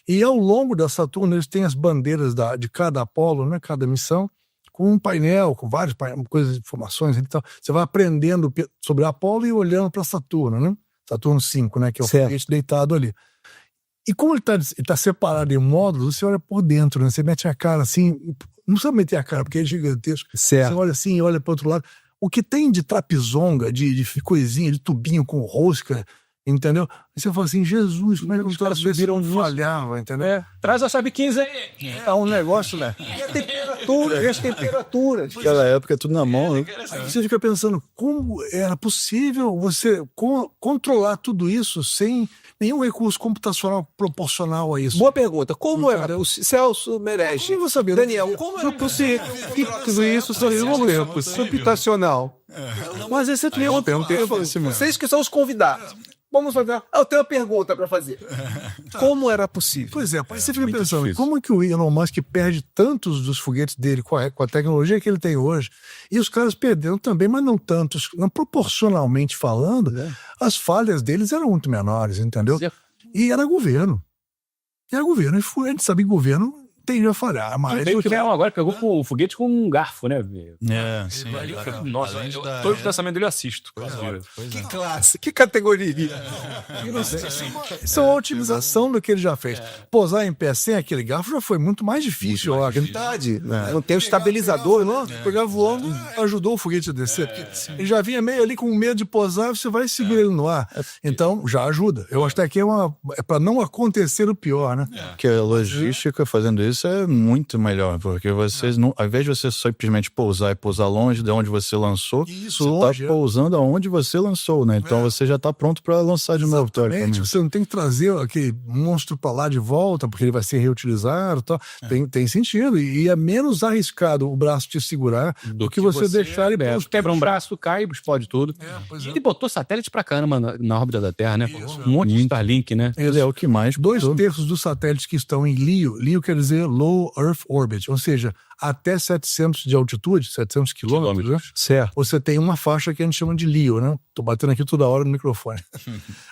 E ao longo da Saturno eles têm as bandeiras de cada Apolo, né? Cada missão, com um painel, com várias coisas, informações e tal. Você vai aprendendo sobre a Apolo e olhando para Saturno, né? Saturno 5, né? Que é o foguete deitado ali. E como ele tá separado em módulos, você olha por dentro, né? Você mete a cara assim, não precisa meter a cara, porque é gigantesco. Certo. Você olha assim e olha para outro lado. O que tem de trapizonga, de coisinha, de tubinho com rosca, entendeu? Aí você fala assim, Jesus, como é que os caras subiram onde falhava, entendeu? Traz a chave 15 aí. É um negócio, né? E as temperaturas. Naquela época, tudo na mão. Né? Aí você fica pensando, como era possível você controlar tudo isso sem nenhum recurso computacional proporcional a isso? Boa pergunta. Como era? O Celso merece. Como eu vou saber? Daniel, como era possível que tudo isso só resolveu? Computacional. Mas esse é uma pergunta. Vocês que são os convidados. Vamos fazer. Eu tenho uma pergunta para fazer. Como era possível? Pois é, você fica pensando, como é que o Elon Musk perde tantos dos foguetes dele com a tecnologia que ele tem hoje? E os caras perderam também, mas não tantos. Não, proporcionalmente falando, as falhas deles eram muito menores, entendeu? E era governo. E a gente sabe que governo tende a falhar, mas... Agora pegou o foguete com um garfo, né? Sim. Nossa, todo o pensamento dele eu assisto. Que classe, que categoria. Isso é uma otimização do que ele já fez. Pousar em pé sem aquele garfo já foi muito mais difícil. Verdade. Não tem o estabilizador, não? Pegar voando ajudou o foguete a descer. Ele já vinha meio ali com medo de pousar, você vai segurar ele no ar. Então, já ajuda. Eu acho que aqui é para não acontecer o pior, né? Porque a logística fazendo isso é muito melhor, porque vocês não, ao invés de você simplesmente pousar e pousar longe de onde você lançou, você está pousando aonde você lançou, né? Então você já está pronto para lançar de novo. Você não tem que trazer aquele monstro para lá de volta, porque ele vai ser reutilizado, tal. Tem sentido, e é menos arriscado o braço te segurar do que você deixar ele quebra um braço, cai, explode tudo. Ele botou satélite pra caramba na órbita da Terra, né? Um monte de Starlink, né? Ele é o que mais. 2/3 dos satélites que estão em LEO quer dizer Low Earth Orbit, ou seja, até 700 de altitude, 700 quilômetros, né? Certo. Você tem uma faixa que a gente chama de LEO, né? Tô batendo aqui toda hora no microfone.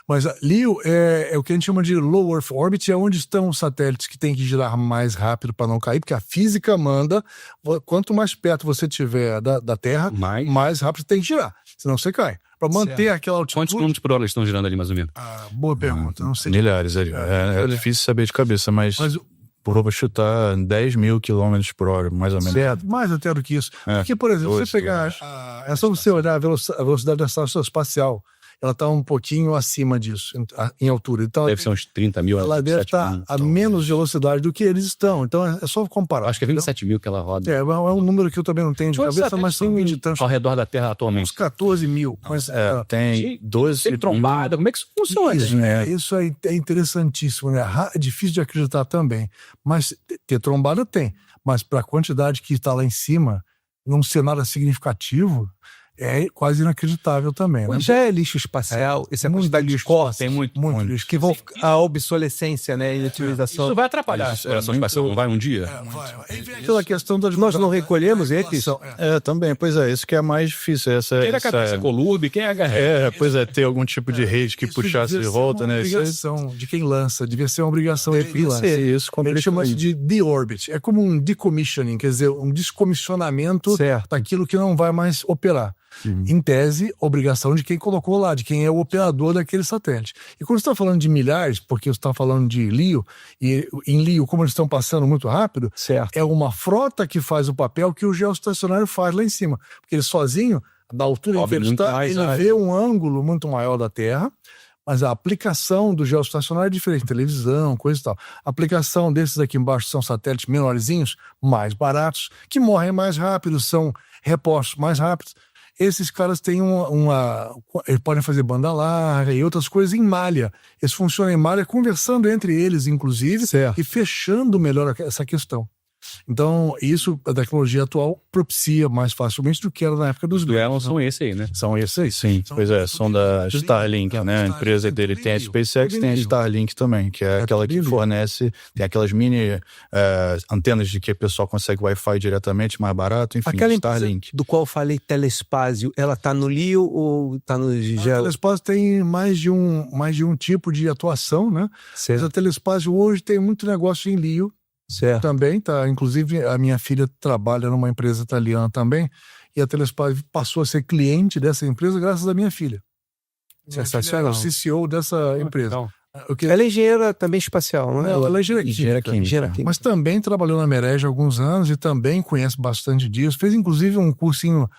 Mas a LEO é o que a gente chama de Low Earth Orbit, é onde estão os satélites que têm que girar mais rápido para não cair, porque a física manda, quanto mais perto você estiver da Terra, mais rápido tem que girar, senão você cai. Para manter aquela altitude... Quantos quilômetros por hora eles estão girando ali, mais ou menos? Boa pergunta, não sei. Milhares ali. É difícil saber de cabeça, mas por chutar 10 mil quilômetros por hora, mais ou menos. Certo, mais até do que isso. Porque, por exemplo, você pegar... É só você olhar a velocidade da estação espacial. ela está um pouquinho acima disso, em altura. Então, deve ser uns 30 mil. Ela deve estar a menos velocidade do que eles estão. Então, é só comparar. Acho que é 27 mil que ela roda. É um número que eu também não tenho de cabeça, mas tem de tantos. Ao redor da Terra atualmente. Uns 14 mil. Mas, tem 12. Tem trombada. Como é que isso funciona? Isso aí é interessantíssimo, né? É difícil de acreditar também. Mas ter trombada tem. Mas para a quantidade que está lá em cima, num cenário significativo, é quase inacreditável também. Né? Já é lixo espacial, esse é muito lixo. Tem muito lixo. Que vão a obsolescência, né? E a utilização. Isso vai atrapalhar a exploração espacial, não vai um dia? Pela questão das. Nós não recolhemos eles? Também, pois é, isso que é mais difícil. Quem é da cabeça Colube, quem é a pois é, ter algum tipo de rede que puxasse de volta, né? Obrigação de quem lança, devia ser uma obrigação de lança. Isso, ele chama de deorbit. É como um decommissioning, quer dizer, um descomissionamento daquilo que não vai mais operar. Em tese, obrigação de quem colocou lá, de quem é o operador daquele satélite. E quando você está falando de milhares, porque você está falando de LEO, e em LEO, como eles estão passando muito rápido, é uma frota que faz o papel que o geoestacionário faz lá em cima. Porque ele sozinho, da altura em que ele está, ele vê um ângulo muito maior da Terra, mas a aplicação do geoestacionário é diferente, televisão, coisa e tal. A aplicação desses aqui embaixo são satélites menorzinhos, mais baratos, que morrem mais rápido, são repostos mais rápidos. Esses caras têm eles podem fazer banda larga e outras coisas em malha. Eles funcionam em malha, conversando entre eles, inclusive, e fechando melhor essa questão. Então, isso, a tecnologia atual propicia mais facilmente do que era na época dos duelos. São esses aí, né? São esses aí. Sim, pois é, são da Starlink, né? A empresa dele tem a SpaceX, tem a Starlink também, que é aquela que fornece, tem aquelas mini antenas de que o pessoal consegue Wi-Fi diretamente, mais barato, enfim, aquela Starlink. Do qual eu falei, Telespazio, ela tá no LEO ou tá no Geo? A Telespazio tem mais de um tipo de atuação, né? Mas a Telespazio hoje tem muito negócio em LEO. Também, tá? Inclusive, a minha filha trabalha numa empresa italiana também, e a Telespazio passou a ser cliente dessa empresa graças à minha filha. Sensacional. É o CCO dessa empresa. Ela é engenheira também espacial, não é? Ela é engenheira química. Mas também trabalhou na Merege há alguns anos e também conhece bastante disso. Fez, inclusive, um cursinho,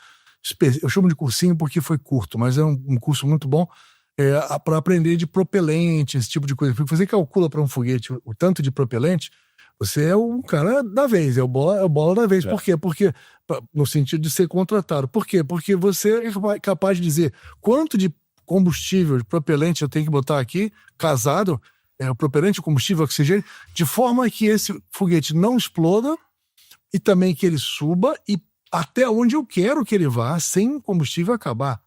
eu chamo de cursinho porque foi curto, mas é um curso muito bom para aprender de propelente, esse tipo de coisa. Porque você calcula para um foguete o tanto de propelente, você é o cara da vez, é o bola da vez. Por quê? Porque, no sentido de ser contratado. Por quê? Porque você é capaz de dizer quanto de combustível, de propelente eu tenho que botar aqui, casado, o propelente, o combustível, o oxigênio, de forma que esse foguete não exploda e também que ele suba e até onde eu quero que ele vá sem combustível acabar.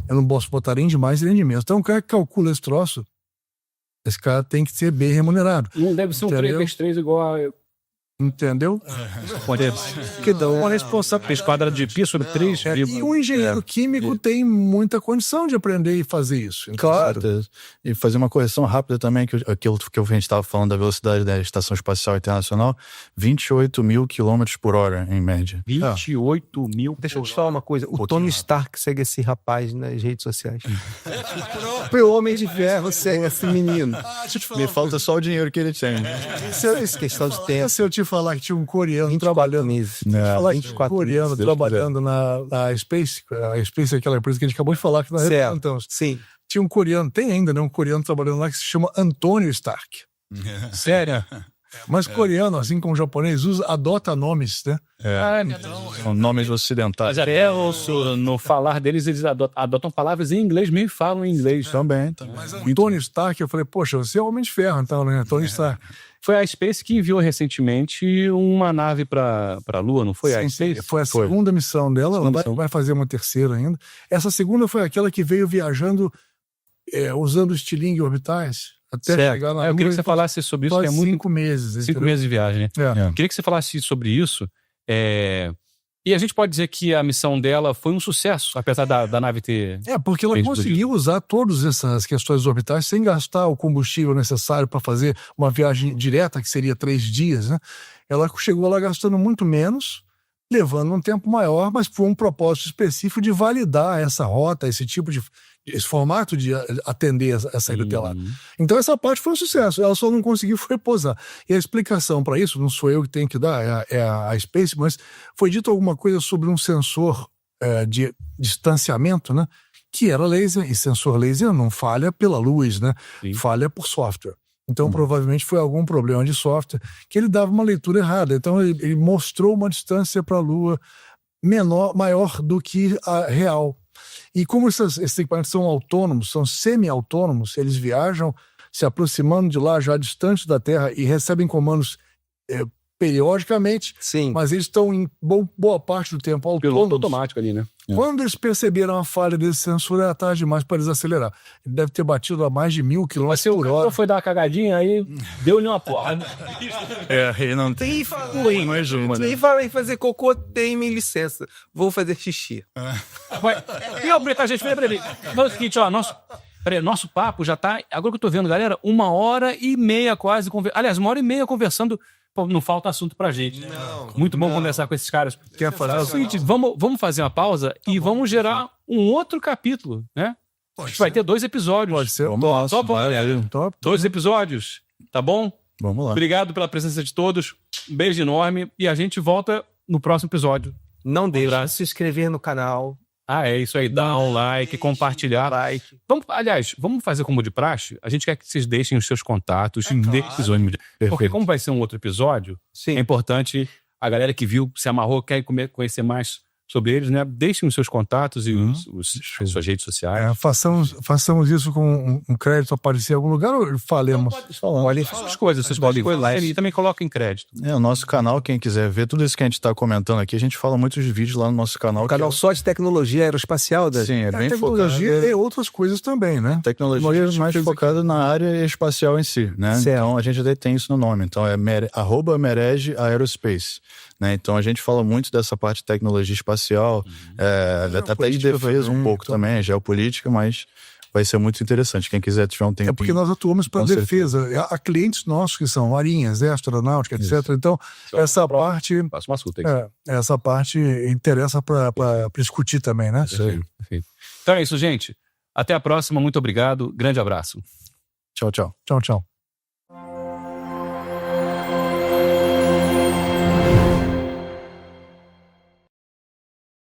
Eu não posso botar nem de mais nem de menos. Então, o cara que calcula esse troço, esse cara tem que ser bem remunerado. Não deve ser um 3x3 igual a... Entendeu? Pode que dá uma responsabilidade. Esquadra de pi sobre 3. E um engenheiro químico tem muita condição de aprender e fazer isso. Claro. E fazer uma correção rápida também, aquilo que a gente estava falando da velocidade da Estação Espacial Internacional, 28 mil quilômetros por hora, em média. 28 mil. Deixa eu te falar uma coisa. O Tony Stark segue esse rapaz nas redes sociais. O Homem de Ferro segue esse menino. Me falta só o dinheiro que ele tem. Isso é questão de tempo. Se eu te falar que tinha um coreano trabalhando trabalhando na Space. A Space é aquela empresa que a gente acabou de falar que nós representamos. Sim. Tinha um coreano, tem ainda, né? Um coreano trabalhando lá que se chama Antônio Stark. Sério? Mas coreano, assim como o japonês, adota nomes, né? São nomes ocidentais. Mas até no falar deles, eles adotam palavras em inglês mesmo e falam em inglês. Também. Mas Antônio Stark, eu falei, poxa, você é Homem de Ferro, então, né? Tony Stark. Foi a Space que enviou recentemente uma nave para a Lua, não foi? Sim, a Space? Foi a segunda missão dela, ela vai fazer uma terceira ainda. Essa segunda foi aquela que veio viajando usando estilingue orbitais até chegar na Lua. Eu queria que você falasse sobre isso, que é muito... 5 meses. 5 meses de viagem, né? Eu queria que você falasse sobre isso. E a gente pode dizer que a missão dela foi um sucesso, apesar da nave ter... porque ela conseguiu usar todas essas questões orbitais sem gastar o combustível necessário para fazer uma viagem direta, que seria 3 dias, né? Ela chegou lá gastando muito menos, levando um tempo maior, mas por um propósito específico de validar essa rota, esse formato de atender a saída dela. Então essa parte foi um sucesso, ela só não conseguiu foi pousar. E a explicação para isso, não sou eu que tenho que dar, é a Space, mas foi dito alguma coisa sobre um sensor de distanciamento, né? que era laser, e sensor laser não falha pela luz, né? Sim. Falha por software. Então, provavelmente foi algum problema de software que ele dava uma leitura errada. Então, ele mostrou uma distância para a Lua maior do que a real. E como esses equipamentos são autônomos, são semi-autônomos, eles viajam se aproximando de lá, já distante da Terra, e recebem comandos periodicamente, Sim. mas eles estão em boa parte do tempo autônomos. Piloto automático ali, né? Quando eles perceberam a falha desse sensor, era tarde demais para desacelerar. Ele deve ter batido a mais de 1.000 km por hora. Foi dar uma cagadinha, aí deu-lhe uma porrada. Aí não tem. Mais uma, né? E fala em fazer cocô, tem licença. Vou fazer xixi. E aproveitar, gente, peraí. Fala o seguinte, ó, nosso papo já tá, agora que eu tô vendo, galera, 1h30 quase, aliás, 1h30 conversando. Pô, não falta assunto pra gente. Muito bom conversar com esses caras. Quer falar o seguinte, vamos fazer uma pausa e vamos gerar um outro capítulo, né? A gente vai ter 2 episódios. Pode ser. Vamos lá. Top. 2 episódios, tá bom? Vamos lá. Obrigado pela presença de todos. Um beijo enorme e a gente volta no próximo episódio. Não deixe de se inscrever no canal. É isso aí. Dá um like, compartilhar. Aliás, vamos fazer como de praxe? A gente quer que vocês deixem os seus contatos nesse episódio. Porque como vai ser um outro episódio, Sim. é importante a galera que viu, se amarrou, quer conhecer mais sobre eles, né? Deixem os seus contatos e as suas redes sociais. Façamos isso com um crédito aparecer em algum lugar ou falemos? Olha, essas coisas, vocês podem falar. E também coloquem crédito. O nosso canal, quem quiser ver tudo isso que a gente está comentando aqui, a gente fala muitos vídeos lá no nosso canal. O canal só de tecnologia aeroespacial. Sim, é bem tecnologia focado. e outras coisas também, né? Tecnologia mais focada na área espacial em si, né? Certo. Então a gente até tem isso no nome. Então é @merege aerospace. Né? Então a gente fala muito dessa parte de tecnologia espacial, até de defesa um pouco também, geopolítica, mas vai ser muito interessante. Quem quiser tiver um tempo. É porque nós atuamos para defesa. Há clientes nossos que são marinha, exército, aeronáutica, etc. Então, essa parte. Faça uma assunto aí. Essa parte interessa para discutir também, né? Perfeito. Então é isso, gente. Até a próxima. Muito obrigado. Grande abraço. Tchau, tchau. Tchau, tchau.